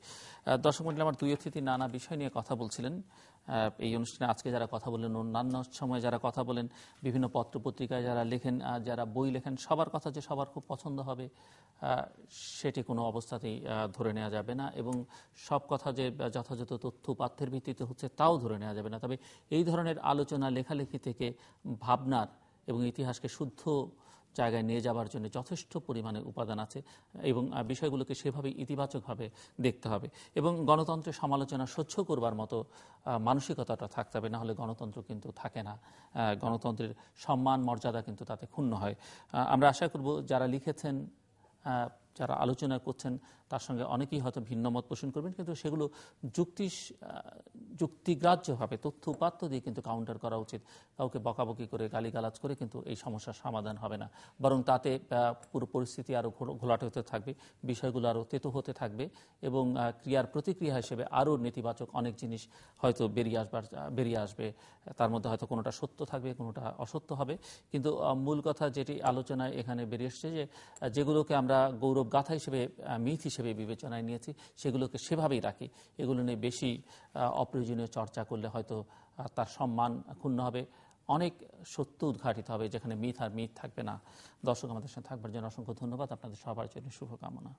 দর্শক মণ্ডলী, আমার দুই অতিথি নানা বিষয় নিয়ে কথা বলছিলেন এই অনুষ্ঠানে। আজকে যারা কথা বলেন, অন্যান্য সময় যারা কথা বলেন, বিভিন্ন পত্র পত্রিকায় যারা লেখেন, যারা বই লেখেন, সবার কথা যে সবার খুব পছন্দ হবে সেটি কোনো অবস্থাতেই ধরে নেওয়া যাবে না, এবং সব কথা যে যথাযথ তথ্য উপাত্তের ভিত্তিতে হচ্ছে তাও ধরে নেওয়া যাবে না। তবে এই ধরনের আলোচনা, লেখালেখি থেকে ভাবনার এবং ইতিহাসকে শুদ্ধ জায়গায় নিয়ে যাওয়ার জন্য যথেষ্ট পরিমাণে উপাদান আছে, এবং বিষয়গুলোকে সেভাবে ইতিবাচকভাবে দেখতে হবে, এবং গণতন্ত্রের সমালোচনা সহ্য করবার মতো মানসিকতাটা থাকতে হবে, না হলে গণতন্ত্র কিন্তু থাকে না, গণতন্ত্রের সম্মান মর্যাদা কিন্তু তাতে ক্ষুণ্ণ হয়। আমরা আশা করব যারা লিখেছেন, যারা আলোচনা করছেন, তার সঙ্গে অনেকেই হয়তো ভিন্ন মত পোষণ করবেন, কিন্তু সেগুলো যুক্তিগ্রাহ্যভাবে তথ্য উপাত্ত দিয়ে কিন্তু কাউন্টার করা উচিত। কাউকে বকাবকি করে, গালিগালাজ করে কিন্তু এই সমস্যার সমাধান হবে না, বরং তাতে পুরো পরিস্থিতি আরও ঘোলাটে হতে থাকবে, বিষয়গুলো আরও তেতো হতে থাকবে, এবং ক্রিয়ার প্রতিক্রিয়া হিসেবে আরও নেতিবাচক অনেক জিনিস হয়তো বেরিয়ে আসবে। তার মধ্যে হয়তো কোনোটা সত্য থাকবে, কোনোটা অসত্য হবে, কিন্তু মূল কথা যেটি আলোচনায় এখানে বেরিয়ে এসছে, যে যেগুলোকে আমরা গৌরব গাথা হিসেবে, মিথ হিসেবে বিবেচনায় নিয়েছি, সেগুলোকে সেভাবেই রাখি। এগুলো নিয়ে বেশি অপ্রয়োজনীয় চর্চা করলে হয়তো তার সম্মান ক্ষুণ্ণ হবে, অনেক সত্য উদ্ঘাটিত হবে যেখানে মিথ আর মিথ থাকবে না। দর্শক, আমাদের সাথে থাকবার জন্য অসংখ্য ধন্যবাদ, আপনাদের সবার জন্য শুভকামনা।